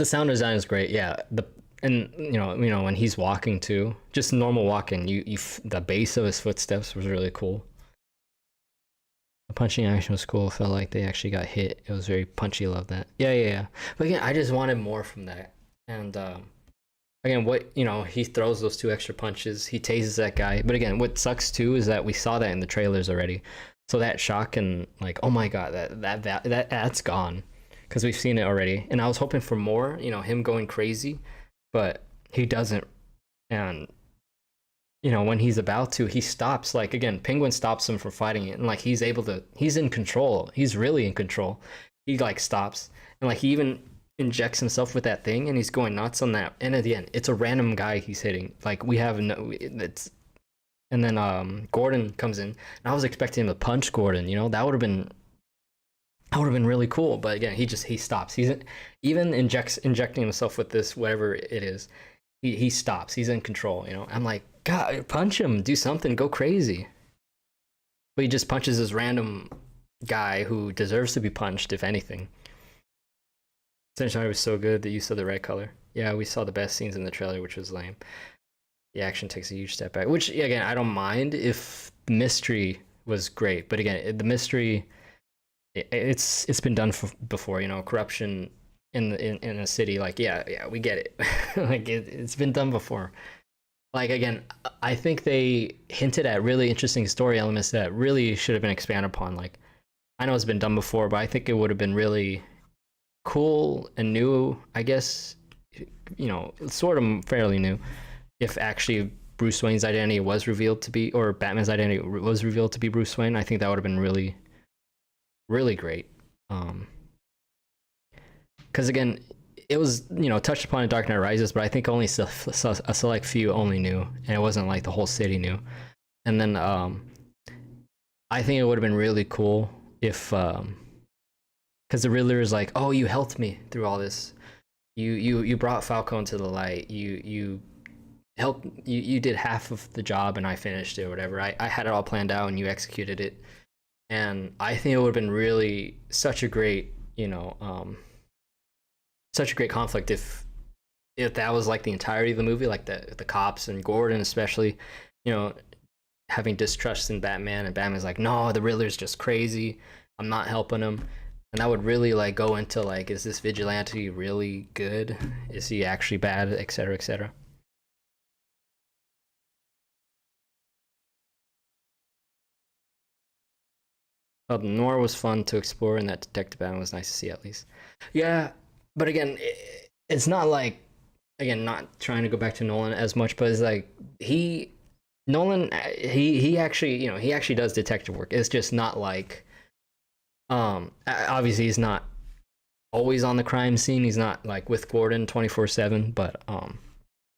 The sound design is great. Yeah, the and when he's walking too, just normal walking, the bass of his footsteps was really cool. The punching action was cool. Felt like they actually got hit. It was very punchy. Love that. Yeah, yeah, yeah. But again, I just wanted more from that. And again, what he throws those two extra punches. He tases that guy. But again, what sucks too is that we saw that in the trailers already. So that shock and like, oh my god, that's gone because we've seen it already. And I was hoping for more. Him going crazy, but he doesn't. And when he's about to, he stops. Like again, Penguin stops him from fighting it, and like he's in control. He's really in control. He like stops, and like he even injects himself with that thing, and he's going nuts on that. And at the end, it's a random guy he's hitting. Like we have no, it's, and then Gordon comes in, and I was expecting him to punch Gordon. That would have been really cool. But again, he stops. He's even injecting himself with this whatever it is. He stops. He's in control. I'm like, God, punch him, do something, go crazy. But he just punches this random guy who deserves to be punched, if anything. Sunshine was so good, the use of the red color. Yeah, we saw the best scenes in the trailer, which was lame. The action takes a huge step back, which again, I don't mind if the mystery was great, but again, the mystery, it's been done before. Corruption in a city, like yeah, we get it. Like it's been done before. Like again, I think they hinted at really interesting story elements that really should have been expanded upon. Like I know it's been done before, but I think it would have been really cool and new, I guess, sort of fairly new, if actually Bruce Wayne's identity was revealed to be, or Batman's identity was revealed to be Bruce Wayne. I think that would have been really, really great. Because again, it was touched upon in Dark Knight Rises, but I think only a select few only knew, and it wasn't like the whole city knew. And then I think it would have been really cool if because the Riddler is like, oh, you helped me through all this, you brought Falcone to the light, you helped, you did half of the job and I finished it or whatever. I had it all planned out and you executed it. And I think it would have been really such a great such a great conflict if that was like the entirety of the movie, like the cops and Gordon especially, having distrust in Batman, and Batman's like, no, the Riddler's just crazy, I'm not helping him. And that would really like go into like, is this vigilante really good? Is he actually bad? Etc. etc. Noir was fun to explore, and that Detective Batman was nice to see at least. Yeah, but again, it's not like, again, not trying to go back to Nolan as much, but it's like Nolan he actually he actually does detective work. It's just not like obviously he's not always on the crime scene. He's not like with Gordon 24/7, but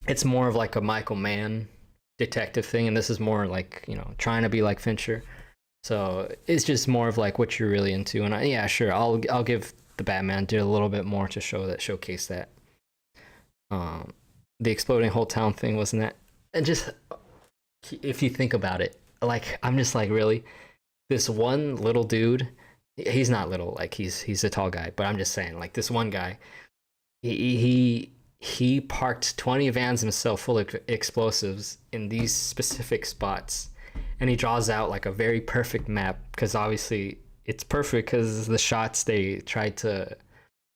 it's more of like a Michael Mann detective thing, and this is more like trying to be like Fincher. So it's just more of like what you're really into. And yeah, sure, I'll give the Batman did a little bit more to showcase that. The exploding whole town thing wasn't that, and just if you think about it, like I'm just like, really, this one little dude, he's not little, like he's a tall guy, but I'm just saying, like this one guy, he parked 20 vans himself full of explosives in these specific spots, and he draws out like a very perfect map, because obviously it's perfect because the shots they tried to,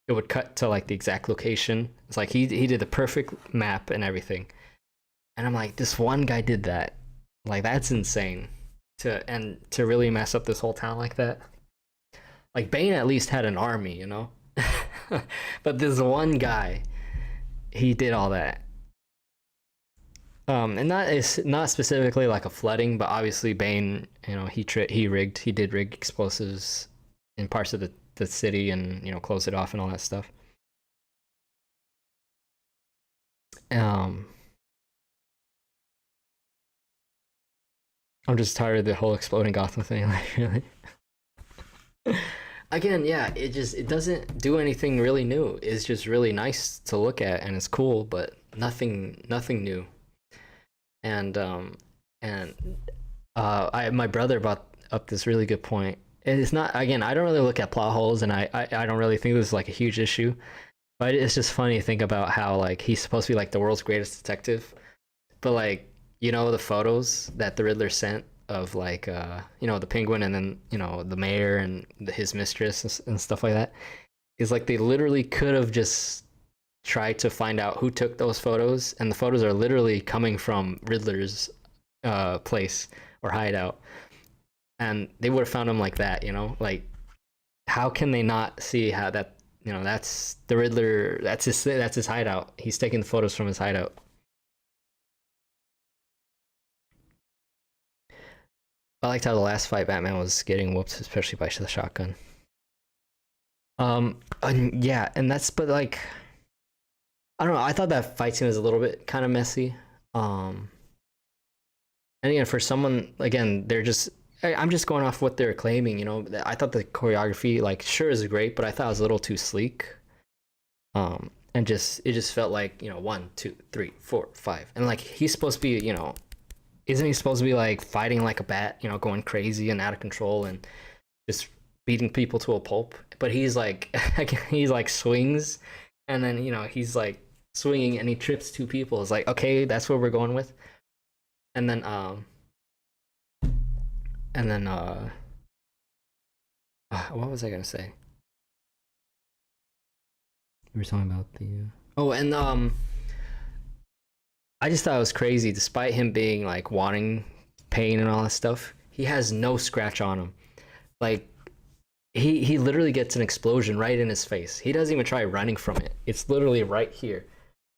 it would cut to like the exact location. It's like he did the perfect map and everything. And I'm like, this one guy did that. Like that's insane. To really mess up this whole town like that. Like Bane at least had an army, but this one guy, he did all that. And that is not specifically like a flooding, but obviously Bane, he did rig explosives in parts of the city and close it off and all that stuff. I'm just tired of the whole exploding Gotham thing. Like, really. Again, yeah, it doesn't do anything really new. It's just really nice to look at and it's cool, but nothing new. And my brother brought up this really good point. And it's not, again, I don't really look at plot holes, and I don't really think this is like a huge issue. But it's just funny to think about how like he's supposed to be like the world's greatest detective, but like the photos that the Riddler sent of like the Penguin and then the mayor and his mistress and stuff like that is like they literally could have just tried to find out who took those photos, and the photos are literally coming from Riddler's place or hideout, and they would have found him like that. Like how can they not see how that that's the Riddler, that's his hideout. He's taking the photos from his hideout. I liked how the last fight Batman was getting whooped, especially by the shotgun. And yeah, and that's but like I don't know. I thought that fight scene was a little bit kind of messy. Um, and again, for someone, again, I'm just going off what they're claiming. I thought the choreography, like, sure is great, but I thought it was a little too sleek. And it just felt like 1, 2, 3, 4, 5, and like he's supposed to be, isn't he supposed to be like fighting like a bat, going crazy and out of control and just beating people to a pulp? But he's like, he's like swings, and then he's like swinging and he trips two people. It's like, okay, that's what we're going with. And then and then what was I gonna say? We were talking about the oh, and I just thought it was crazy. Despite him being like wanting pain and all that stuff, he has no scratch on him. Like he literally gets an explosion right in his face. He doesn't even try running from it. It's literally right here.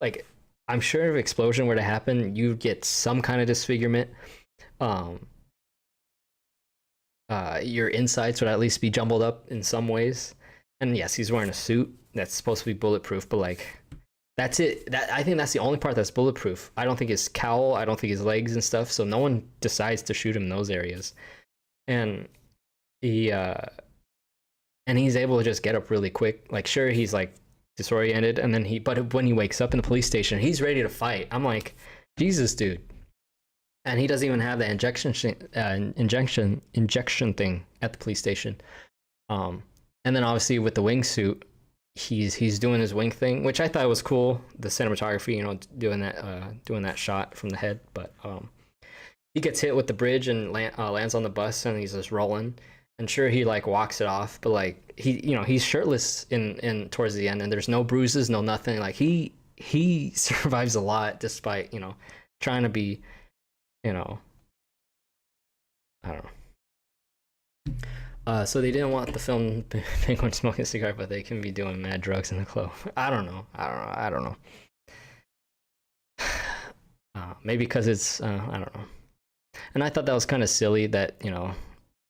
Like I'm sure if an explosion were to happen, you'd get some kind of disfigurement. Your insides would at least be jumbled up in some ways. And yes, he's wearing a suit that's supposed to be bulletproof, but like that's it. I think that's the only part that's bulletproof. I don't think his cowl, I don't think his legs and stuff. So no one decides to shoot him in those areas. And he's able to just get up really quick. Like sure, he's like disoriented, and then but when he wakes up in the police station, he's ready to fight. I'm like, Jesus, dude. And he doesn't even have the injection thing at the police station. And then obviously with the wingsuit, he's doing his wing thing, which I thought was cool. The cinematography, doing that shot from the head. But he gets hit with the bridge and lands on the bus, and he's just rolling. And sure, he like walks it off, but like he's shirtless in towards the end, and there's no bruises, no nothing. Like he survives a lot despite trying to be, I don't know. So they didn't want the film Penguin smoking a cigarette, but they can be doing mad drugs in the club. I don't know. Maybe because it's I don't know. And I thought that was kind of silly that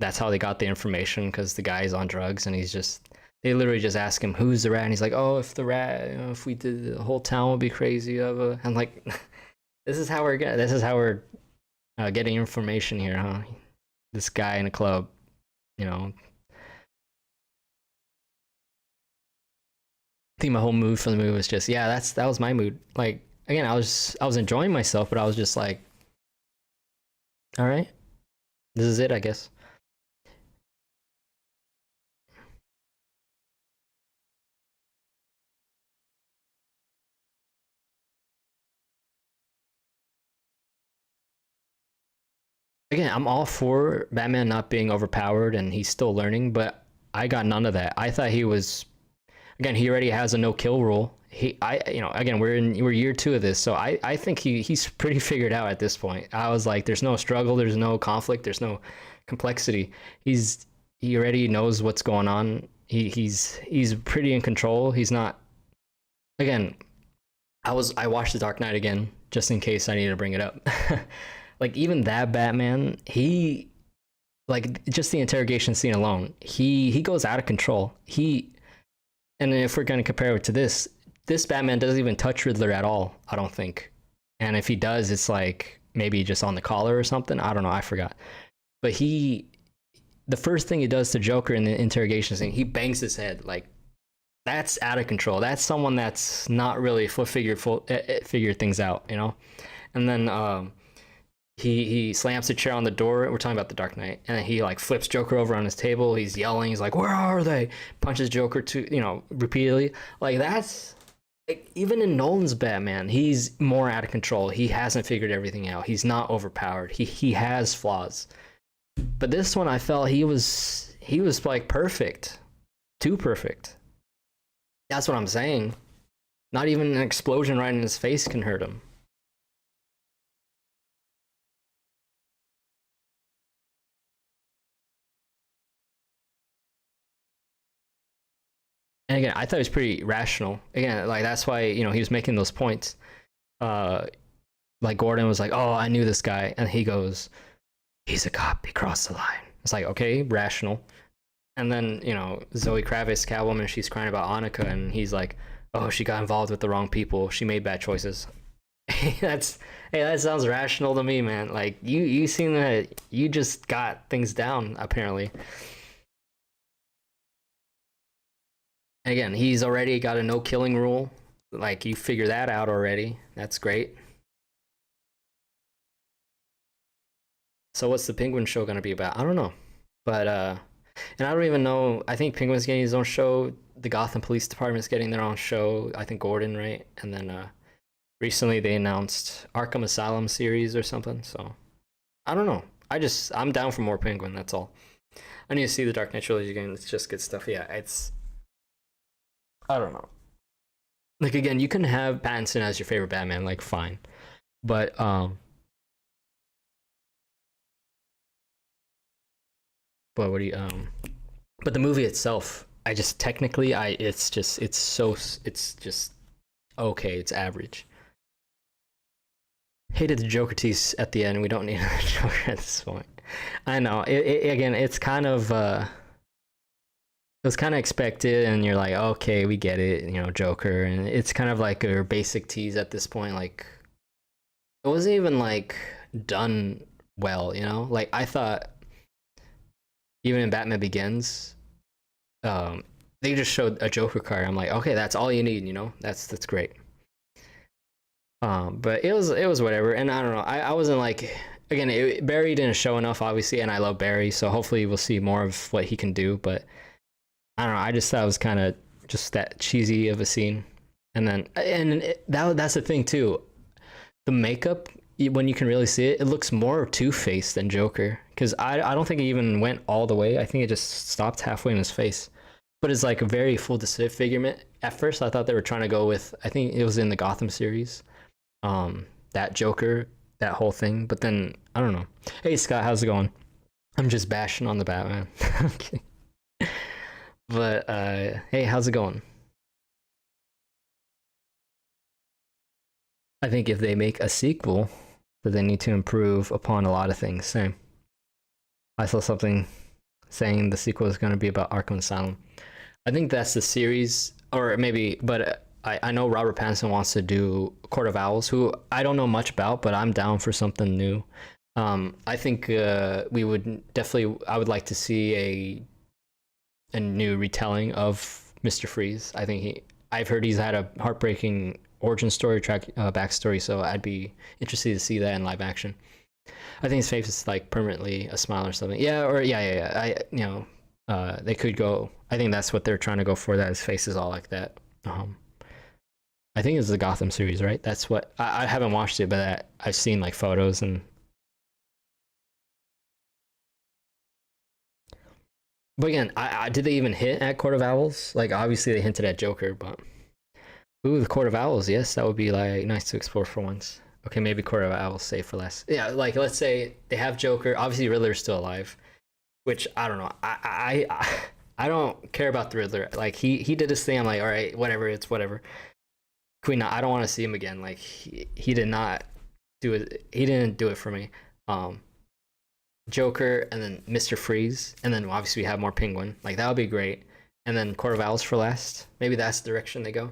that's how they got the information, because the guy's on drugs and they literally just ask him who's the rat, and he's like, oh, if the rat, if we did, the whole town would be crazy. And like, this is how we're getting information here, huh? This guy in a club, I think my whole mood for the movie was just, that was my mood. Like again, I was enjoying myself, but I was just like, all right, this is it, I guess. Again, I'm all for Batman not being overpowered and he's still learning, but I got none of that. I thought he was, again, he already has a no kill rule. Again, we're year 2 of this, so I think he's pretty figured out at this point. I was like, there's no struggle, there's no conflict, there's no complexity. He already knows what's going on. He's pretty in control. He's not. Again, I watched The Dark Knight again just in case I needed to bring it up. Like even that Batman, he, like just the interrogation scene alone, he goes out of control. And if we're going to compare it to this Batman doesn't even touch Riddler at all, I don't think. And if he does, it's like maybe just on the collar or something. I don't know, I forgot. But the first thing he does to Joker in the interrogation scene, he bangs his head. Like that's out of control. That's someone that's not really figured things out, And then he slams the chair on the door. We're talking about The Dark Knight, and he like flips Joker over on his table. He's yelling. He's like, "Where are they?" Punches Joker repeatedly. Like that's Like, even in Nolan's Batman, he's more out of control. He hasn't figured everything out. He's not overpowered. He has flaws. But this one, I felt he was like perfect, too perfect. That's what I'm saying. Not even an explosion right in his face can hurt him. And again, I thought it was pretty rational. Again, like that's why he was making those points. Uh, like Gordon was like, "Oh, I knew this guy," and he goes, "He's a cop. He crossed the line." It's like, okay, rational. And then Zoe Kravitz, Catwoman, she's crying about Annika, and he's like, "Oh, she got involved with the wrong people. She made bad choices." That's hey, that sounds rational to me, man. Like you seem that you just got things down apparently. And again, he's already got a no killing rule. Like you figure that out already. That's great. So what's the Penguin show gonna be about? I don't know, but and I don't even know. I think Penguin's getting his own show. The Gotham Police Department's getting their own show. I think Gordon, right? And then recently they announced Arkham Asylum series or something. So I don't know. I'm down for more Penguin. That's all. I need to see the Dark Knight trilogy again. It's just good stuff. Yeah, it's I don't know. Like again, you can have Pattinson as your favorite Batman. Like fine, but what do you but the movie itself, I just technically I it's just okay. It's average. Hated the Joker tease at the end. We don't need another Joker at this point. I know. Again, it was kind of expected, and you're like, okay, we get it, Joker, and it's kind of like a basic tease at this point. Like, it wasn't even like done well, Like I thought, even in Batman Begins, they just showed a Joker card. I'm like, okay, that's all you need, That's great. But it was whatever, and I don't know. I wasn't like again. Barry didn't show enough, obviously, and I love Barry, so hopefully we'll see more of what he can do. But I don't know. I just thought it was kind of just that cheesy of a scene, that's the thing too. The makeup, when you can really see it, it looks more Two-Face than Joker. Because I don't think it even went all the way. I think it just stopped halfway in his face. But it's like a very full disfigurement. At first, I thought they were trying to go with. I think it was in the Gotham series. That Joker, that whole thing. But then I don't know. Hey Scott, how's it going? I'm just bashing on the Batman. I'm kidding. But hey, how's it going? I think if they make a sequel, that they need to improve upon a lot of things. Same. I saw something saying the sequel is going to be about Arkham Asylum. I think that's the series, or maybe, but I know Robert Pattinson wants to do Court of Owls, who I don't know much about, but I'm down for something new. I think we would definitely. I would like to see a new retelling of Mr. Freeze. I think I've heard he's had a heartbreaking origin story, backstory, so I'd be interested to see that in live action. I think his face is like permanently a smile or something. Yeah, or yeah. They could go. I think that's what they're trying to go for. That his face is all like that. I think it's the Gotham series, right? That's what I haven't watched it, but I've seen like photos and. But again, did they even hit at Court of Owls? Like obviously they hinted at Joker, but ooh, the Court of Owls. Yes, that would be like nice to explore for once. Okay, maybe Court of Owls save for last. Yeah, like let's say they have Joker. Obviously Riddler's still alive, which I don't know. I don't care about the Riddler. Like he did his thing. I'm like, all right, whatever. It's whatever. Queen, I don't want to see him again. Like he did not do it. He didn't do it for me. Joker and then Mr. Freeze, and then obviously we have more Penguin. Like that would be great. And then Court of Owls for last. Maybe that's the direction they go.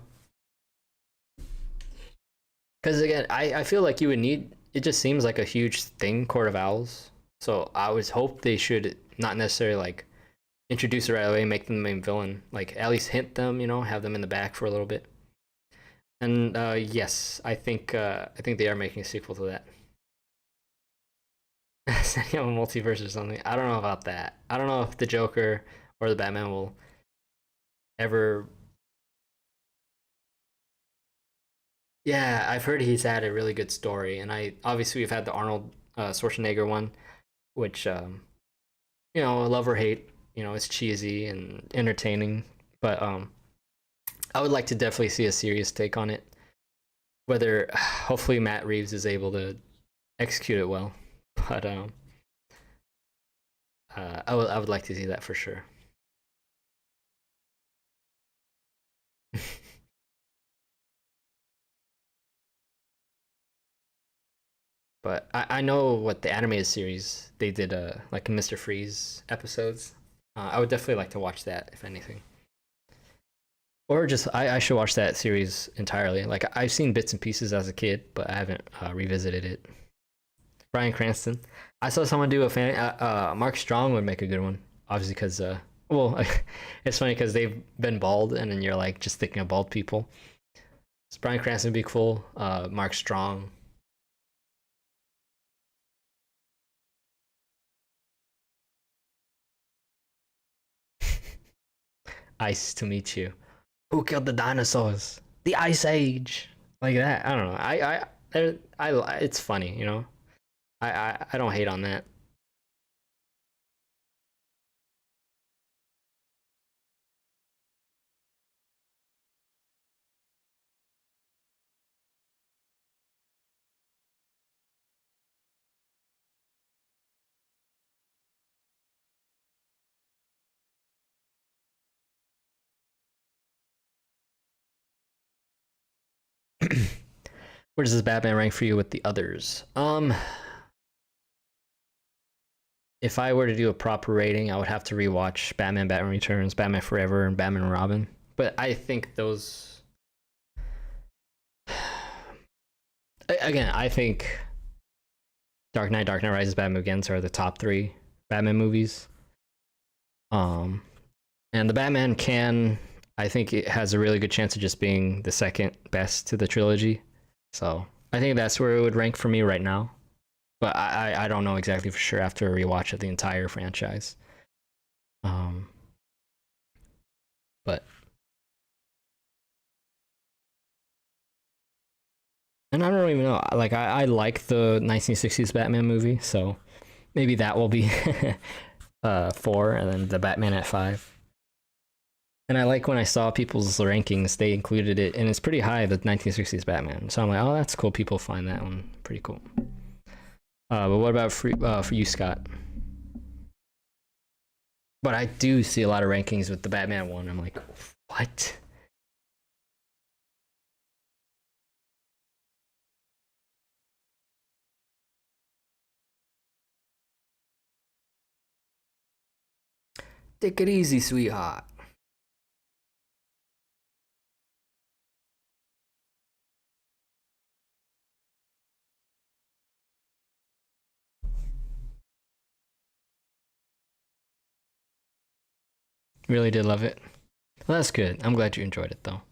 Because again, I feel like you would need. It just seems like a huge thing, Court of Owls. So I would hope they should not necessarily like introduce it right away, make them the main villain. Like at least hint them, have them in the back for a little bit. And yes, I think they are making a sequel to that. Setting up a multiverse or something. I don't know about that. I don't know if the Joker or the Batman will ever Yeah, I've heard he's had a really good story, and I obviously we've had the Arnold Schwarzenegger one, which love or hate, it's cheesy and entertaining, but I would like to definitely see a serious take on it. Whether hopefully Matt Reeves is able to execute it well, but I would like to see that for sure. But I know what the animated series they did, like Mr. Freeze episodes. I would definitely like to watch that if anything, or just I should watch that series entirely. Like I've seen bits and pieces as a kid, but I haven't revisited it. Bryan Cranston. I saw someone do a fan. Mark Strong would make a good one, obviously because well, it's funny because they've been bald, and then you're like just thinking of bald people. So Bryan Cranston would be cool. Mark Strong. Ice to meet you. Who killed the dinosaurs? The Ice Age. Like that. I don't know. It's funny, I don't hate on that. Where does this Batman rank for you with the others? If I were to do a proper rating, I would have to rewatch Batman, Batman Returns, Batman Forever, and Batman and Robin. But I think those again, I think Dark Knight, Dark Knight Rises, Batman Begins are the top three Batman movies. Um, and the Batman can, I think, it has a really good chance of just being the second best to the trilogy. So I think that's where it would rank for me right now. But I don't know exactly for sure after a rewatch of the entire franchise. Um, but and I don't even know. Like I like the 1960s Batman movie, so maybe that will be four, and then the Batman at five. And I like when I saw people's rankings, they included it, and it's pretty high, the 1960s Batman. So I'm like, oh, that's cool. People find that one pretty cool. But what about for you, Scott? But I do see a lot of rankings with the Batman one. I'm like, what? Take it easy, sweetheart. Really did love it. Well, that's good. I'm glad you enjoyed it, though.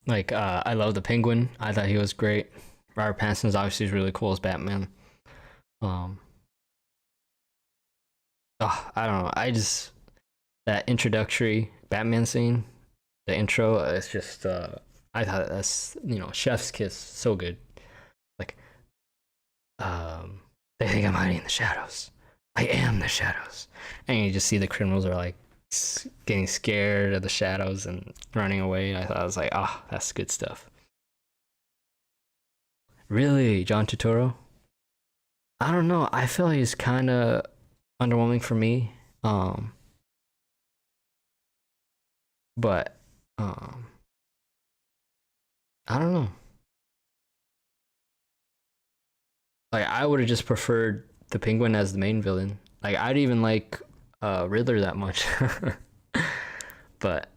Like, I love the Penguin. I thought he was great. Robert Pattinson's obviously really cool as Batman. Um, I don't know. I just that introductory Batman scene, the intro, it's just I thought that's chef's kiss, so good. Like, they think I'm hiding in the shadows. I am the shadows, and you just see the criminals are like getting scared of the shadows and running away. I was like, ah, oh, that's good stuff. Really, John Turturro? I don't know. I feel like he's kind of underwhelming for me. Um, but um, I don't know. Like I would have just preferred the Penguin as the main villain. Like I'd even like Riddler that much. But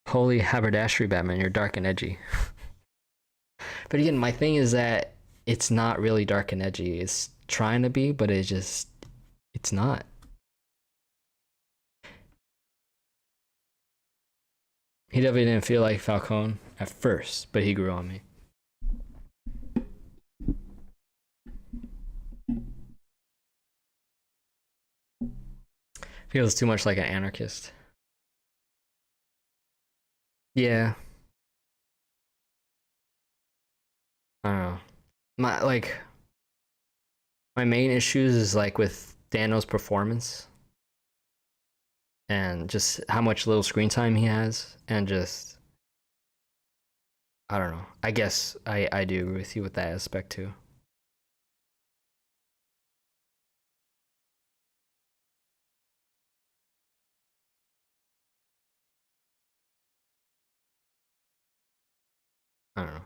holy haberdashery, Batman, you're dark and edgy. But again, my thing is that it's not really dark and edgy. It's trying to be, but it's not. He definitely didn't feel like Falcone at first, but he grew on me. Feels too much like an anarchist. Yeah, I don't know. My main issues is like with Dano's performance and just how much little screen time he has, and just I don't know. I guess I do agree with you with that aspect too. I don't know.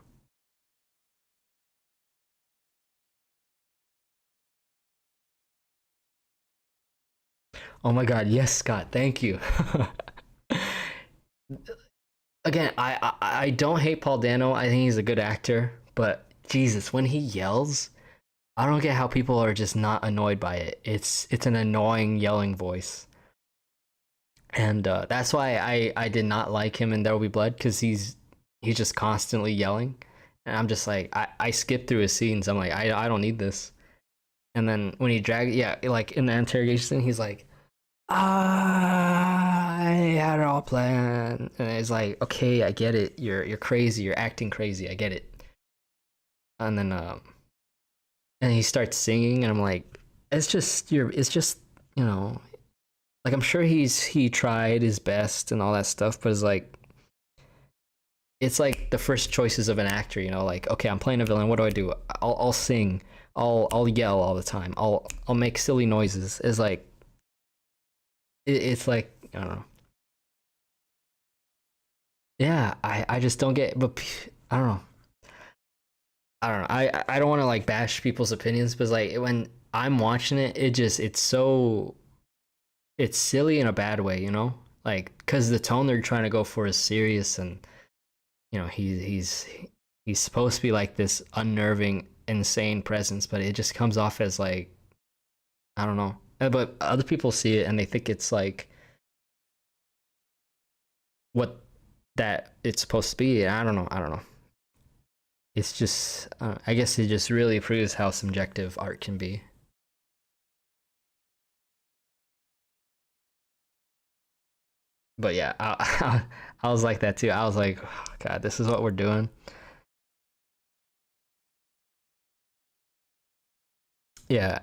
Oh my God, yes, Scott, thank you. Again, I don't hate Paul Dano. I think he's a good actor, but Jesus, when he yells, I don't get how people are just not annoyed by it. It's an annoying yelling voice, and that's why I did not like him in There Will Be Blood, because he's just constantly yelling, and I'm just like I skip through his scenes. I'm like I don't need this. And then when he drag, yeah, like in the interrogation scene, he's like, I had it all planned, and it's like, okay, I get it. You're crazy. You're acting crazy. I get it. And then and he starts singing, and I'm like, it's just you know, like I'm sure he tried his best and all that stuff, but it's like the first choices of an actor, like, okay, I'm playing a villain. What do I do? I'll sing. I'll yell all the time. I'll make silly noises. It's like it's like I don't know. Yeah, I just don't get. But I don't know. I don't know. I don't want to like bash people's opinions, but like when I'm watching it, it's silly in a bad way. Like because the tone they're trying to go for is serious, and he's supposed to be like this unnerving, insane presence, but it just comes off as like I don't know. But other people see it and they think it's like what that it's supposed to be. I don't know. I don't know. It's just I guess it just really proves how subjective art can be. But yeah, I was like that too. I was like, oh, God, this is what we're doing. Yeah.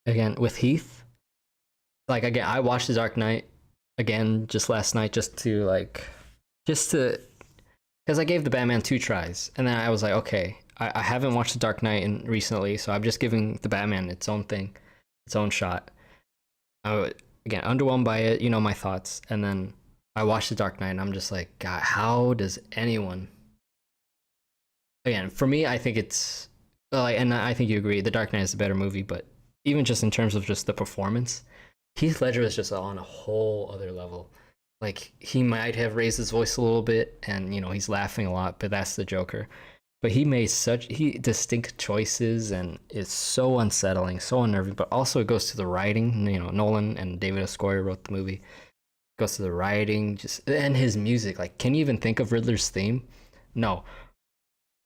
Again with Heath, like again, I watched The Dark Knight again just last night, just to because I gave the Batman 2 tries, and then I was like, okay, I haven't watched The Dark Knight recently, so I'm just giving the Batman its own thing, its own shot. Again, underwhelmed by it, my thoughts, and then I watched The Dark Knight, and I'm just like, God, how does anyone? Again, for me, I think it's like, and I think you agree, The Dark Knight is a better movie, but even just in terms of just the performance, Heath Ledger is just on a whole other level. Like he might have raised his voice a little bit, and he's laughing a lot, but that's the Joker. But he made such he distinct choices, and it's so unsettling, so unnerving. But also it goes to the writing. Nolan and David S. Goyer wrote the movie. It goes to the writing, just and his music. Like, can you even think of Riddler's theme? No.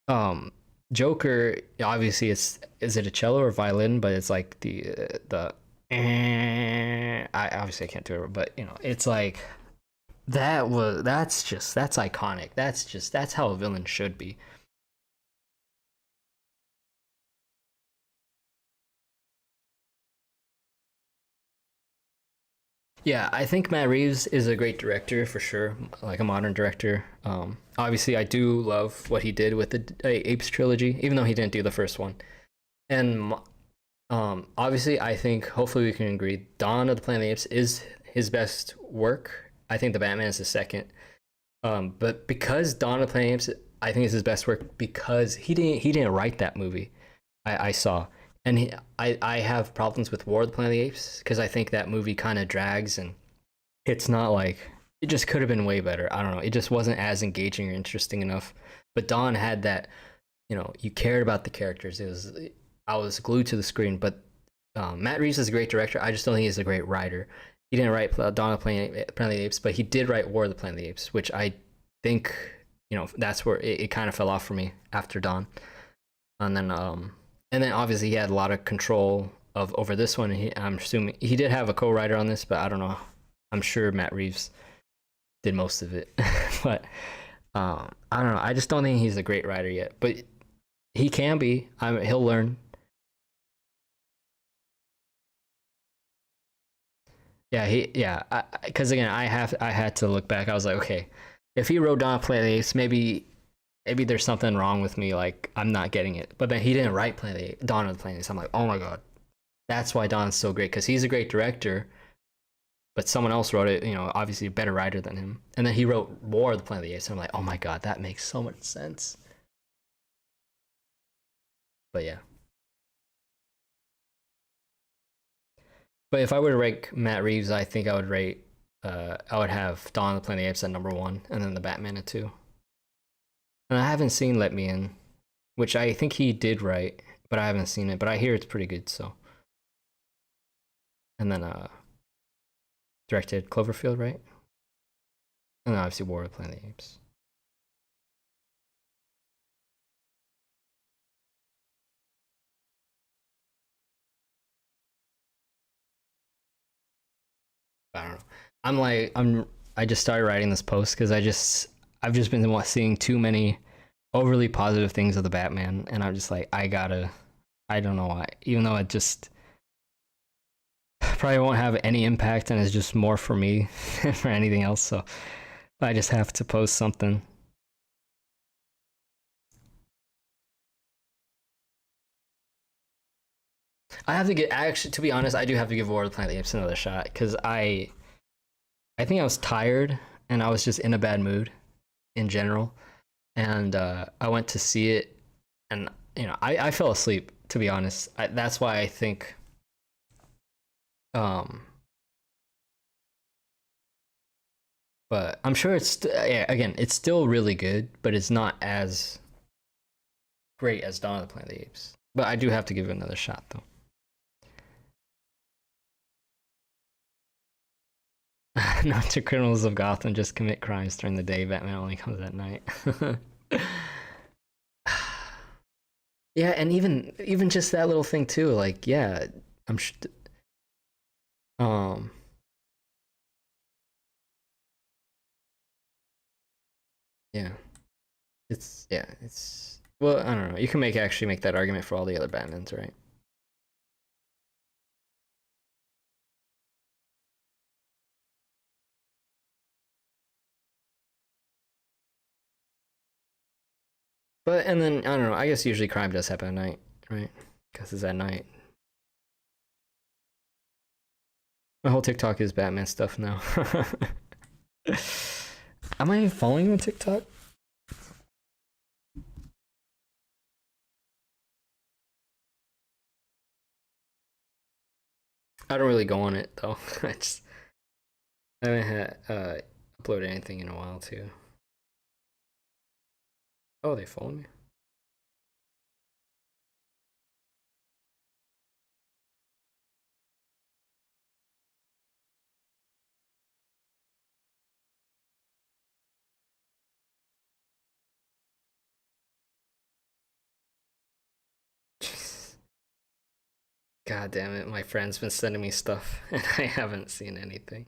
Um, Joker. Obviously, is it a cello or violin? But it's like the. I obviously I can't do it, but it's like that's iconic. That's how a villain should be. Yeah, I think Matt Reeves is a great director for sure, like a modern director. Obviously, I do love what he did with the Apes trilogy, even though he didn't do the first one. And obviously, I think hopefully we can agree Dawn of the Planet of the Apes is his best work. I think the Batman is the second. But because Dawn of the Planet of the Apes, I think is his best work because he didn't write that movie. I saw. And I have problems with War of the Planet of the Apes because I think that movie kind of drags, and it's not like it just could have been way better. I don't know. It just wasn't as engaging or interesting enough. But Dawn had that, you cared about the characters. I was glued to the screen. But Matt Reeves is a great director. I just don't think he's a great writer. He didn't write Dawn of the Planet of the Apes, but he did write War of the Planet of the Apes, which I think, that's where it kind of fell off for me after Dawn. And then obviously he had a lot of control of over this one. I'm assuming he did have a co-writer on this, but I don't know. I'm sure Matt Reeves did most of it, but I don't know. I just don't think he's a great writer yet, but he can be. He'll learn. Yeah. Because again, I had to look back. I was like, okay, if he wrote Dawn of the Planet of the Apes, maybe there's something wrong with me. Like I'm not getting it. But then he didn't write Dawn of the Planet of the Apes. I'm like, oh my god, that's why Dawn's so great because he's a great director. But someone else wrote it, obviously a better writer than him. And then he wrote War of the Planet of the Apes. And I'm like, oh my god, that makes so much sense. But yeah. But if I were to rank Matt Reeves, I think I would have Dawn of the Planet of the Apes at number 1, and then the Batman at 2. And I haven't seen Let Me In, which I think he did write, but I haven't seen it. But I hear it's pretty good, so. And then directed Cloverfield, right? And then obviously War of the Planet of the Apes. I don't know. I just started writing this post because I've just been seeing too many overly positive things of the Batman, and I'm just like, I don't know why. Even though it just probably won't have any impact and is just more for me than for anything else, so I just have to post something. I have to get actually, to be honest, I do have to give War of the Planet of the Apes another shot because I think I was tired and I was just in a bad mood in general, and I went to see it, and I fell asleep, to be honest. That's why I think but I'm sure yeah, again, it's still really good, but it's not as great as Dawn of the Planet of the Apes. But I do have to give it another shot though. Not to criminals of Gotham just commit crimes during the day. Batman only comes at night. Yeah, and even just that little thing too. Like, yeah, I'm um yeah, it's well, I don't know. You can actually make that argument for all the other Batmans, right? But and then I don't know. I guess usually crime does happen at night, right? Because it's at night. My whole TikTok is Batman stuff now. Am I following you on TikTok? I don't really go on it though. I haven't had uploaded anything in a while too. Oh, they follow me. God damn it, my friend's been sending me stuff and I haven't seen anything.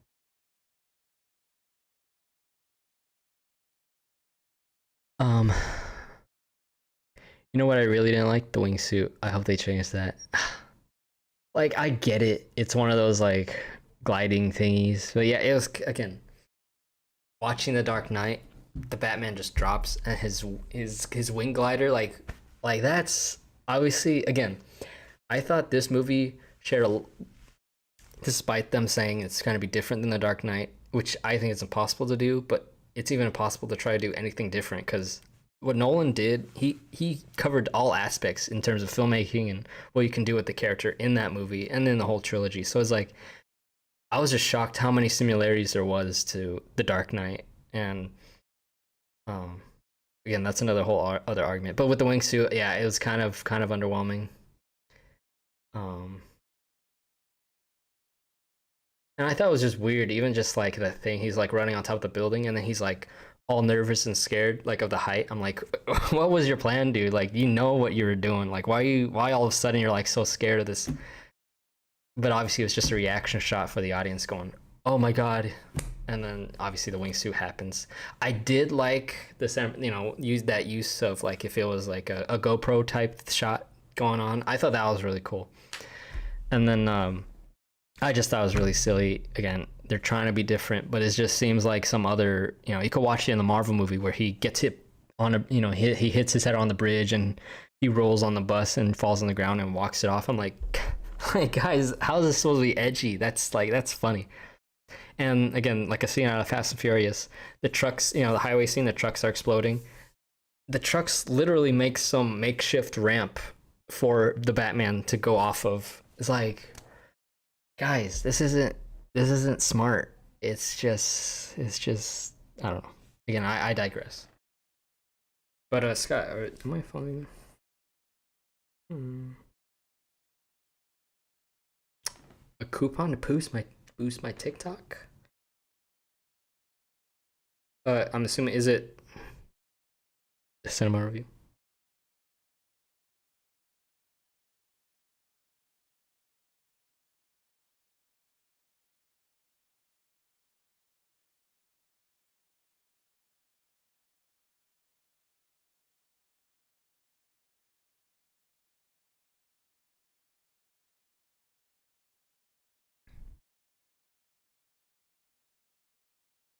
Um, you know what I really didn't like? The wingsuit. I hope they change that. Like, I get it. It's one of those like gliding thingies. But yeah, it was again watching The Dark Knight, the Batman just drops and his wing glider like that's obviously again. I thought this movie shared despite them saying it's going to be different than The Dark Knight, which I think is impossible to do, but it's even impossible to try to do anything different because what Nolan did, he covered all aspects in terms of filmmaking and what you can do with the character in that movie and then the whole trilogy. So it's like I was just shocked how many similarities there was to The Dark Knight, and again, that's another whole other argument. But with the wingsuit, yeah, it was kind of underwhelming. Um, and I thought it was just weird, even just like the thing he's like running on top of the building, and then he's like all nervous and scared, like of the height. I'm like, what was your plan, dude? Like, you know what you were doing? Like, why all of a sudden you're like so scared of this but obviously it was just a reaction shot for the audience going, "Oh my god!" And then obviously the wingsuit happens. I did like the use of like if it was like a GoPro type shot going on. I thought that was really cool. And then I just thought it was really silly. Again, they're trying to be different, but it just seems like some other, you could watch it in the Marvel movie where he gets hit on a, he hits his head on the bridge and he rolls on the bus and falls on the ground and walks it off. I'm like, like guys, how is this supposed to be edgy? That's funny. And again, like a scene out of Fast and Furious, the trucks, the highway scene, the trucks are exploding. The trucks literally make some makeshift ramp for the Batman to go off of. It's like, guys, this isn't smart. It's just I don't know. Again, I digress. But Scott, am I following? Hmm. A coupon to boost my TikTok? I'm assuming, is it a cinema review?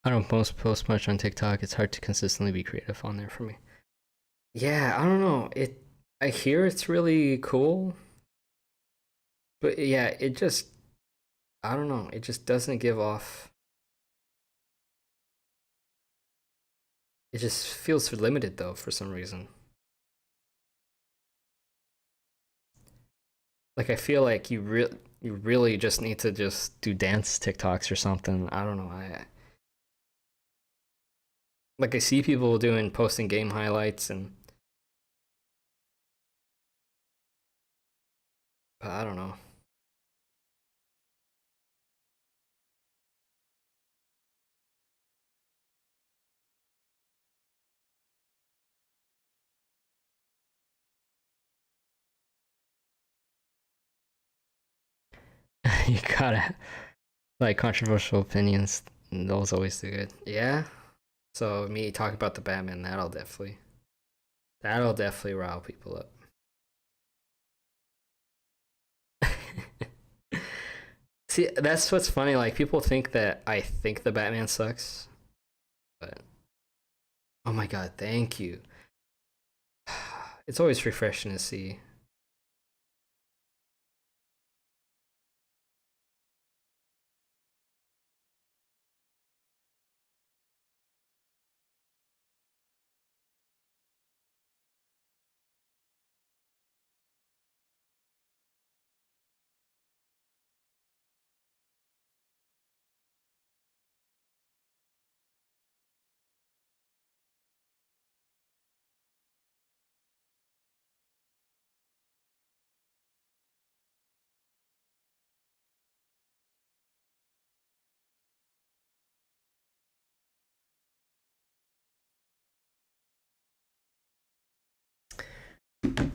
I don't post much on TikTok. It's hard to consistently be creative on there for me. Yeah, I don't know. I hear it's really cool, but yeah, I don't know. It just doesn't give off. It just feels limited though for some reason. Like I feel like you really just need to just do dance TikToks or something. I don't know. I see people doing posting game highlights and I don't know. You gotta like controversial opinions. Those always do good. Yeah. So me talking about the Batman, that'll definitely rile people up. See, that's what's funny. Like people think that I think the Batman sucks, but oh my god, thank you. It's always refreshing to see.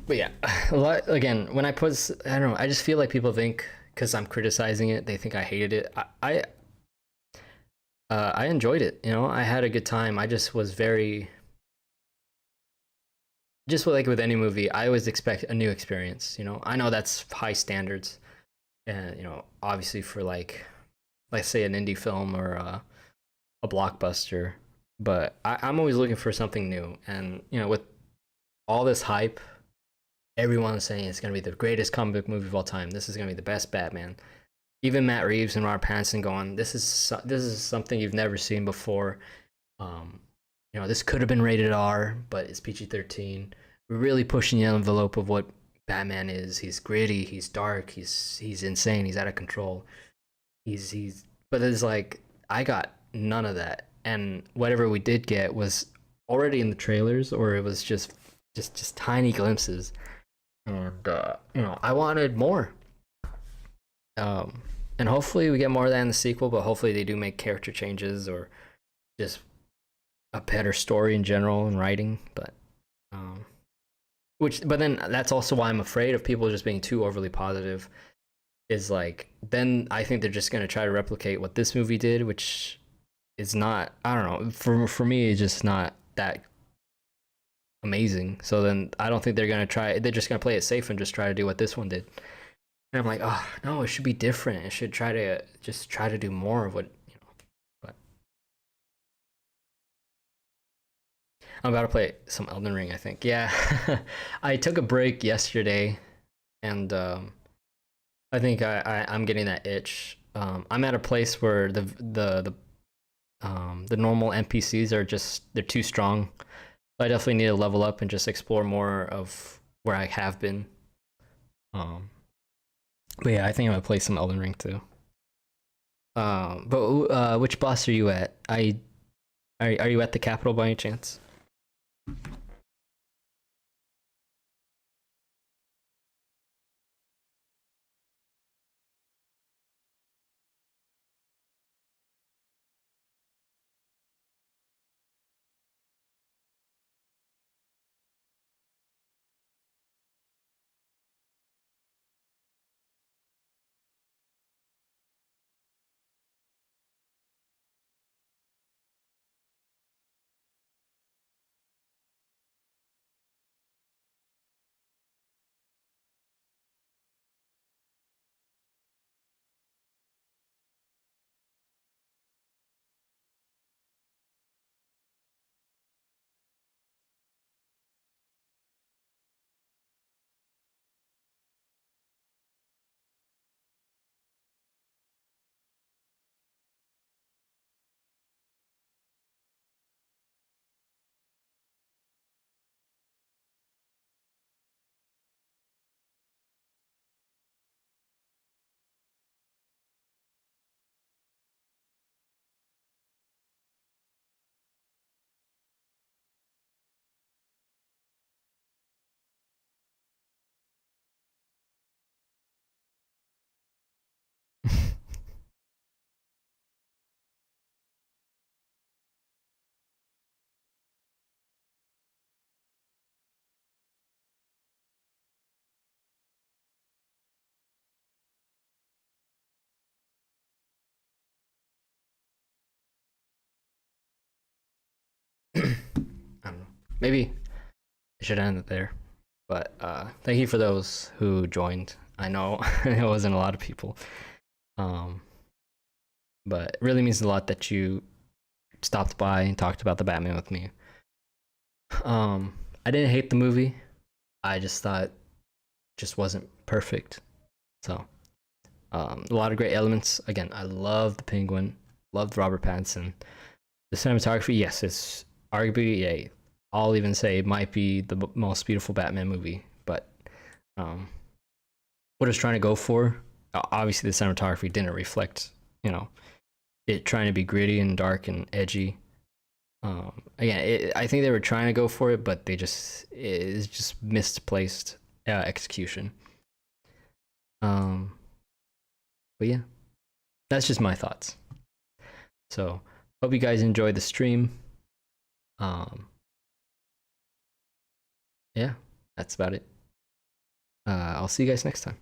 But yeah, a lot again. When I don't know. I just feel like people think because I'm criticizing it, they think I hated it. I enjoyed it. I had a good time. I just was very just like with any movie. I always expect a new experience. I know that's high standards, and obviously for like, let's say an indie film or a blockbuster. But I'm always looking for something new, and with all this hype, everyone's saying it's gonna be the greatest comic book movie of all time. This is gonna be the best Batman. Even Matt Reeves and Robert Pattinson going, this is something you've never seen before. Um, this could have been rated R, but it's PG-13. We're really pushing the envelope of what Batman is. He's gritty, he's dark, he's insane, he's out of control. He's but it's like I got none of that, and whatever we did get was already in the trailers, or it was just tiny glimpses, and I wanted more. And hopefully we get more of that in the sequel, but hopefully they do make character changes or just a better story in general and writing. Um, but then that's also why I'm afraid of people just being too overly positive. is like, then I think they're just gonna try to replicate what this movie did, which is not. I don't know. For me, it's just not that amazing. So then I don't think they're gonna try. They're just gonna play it safe and just try to do what this one did. And I'm like, oh no, it should be different. It should try to do more of what you know. But I'm about to play some Elden Ring, I think. Yeah, I took a break yesterday, and I think I'm getting that itch. I'm at a place where the normal NPCs are just they're too strong. So I definitely need to level up and just explore more of where I have been. Um, but yeah, I think I'm gonna play some Elden Ring too. But which boss are you at? Are you at the capital by any chance? I don't know. Maybe I should end it there. But thank you for those who joined. I know it wasn't a lot of people, um, but it really means a lot that you stopped by and talked about the Batman with me. Um, I didn't hate the movie. I just thought it just wasn't perfect. So a lot of great elements. Again, I love the Penguin. Loved Robert Pattinson. The cinematography, yes, it's arguably yeah, I'll even say it might be the most beautiful Batman movie. But um, what it's trying to go for, obviously the cinematography didn't reflect, you know, it trying to be gritty and dark and edgy. Again, I think they were trying to go for it, but it's just misplaced execution. Um, but yeah, that's just my thoughts. So hope you guys enjoyed the stream. Um, yeah, that's about it. I'll see you guys next time.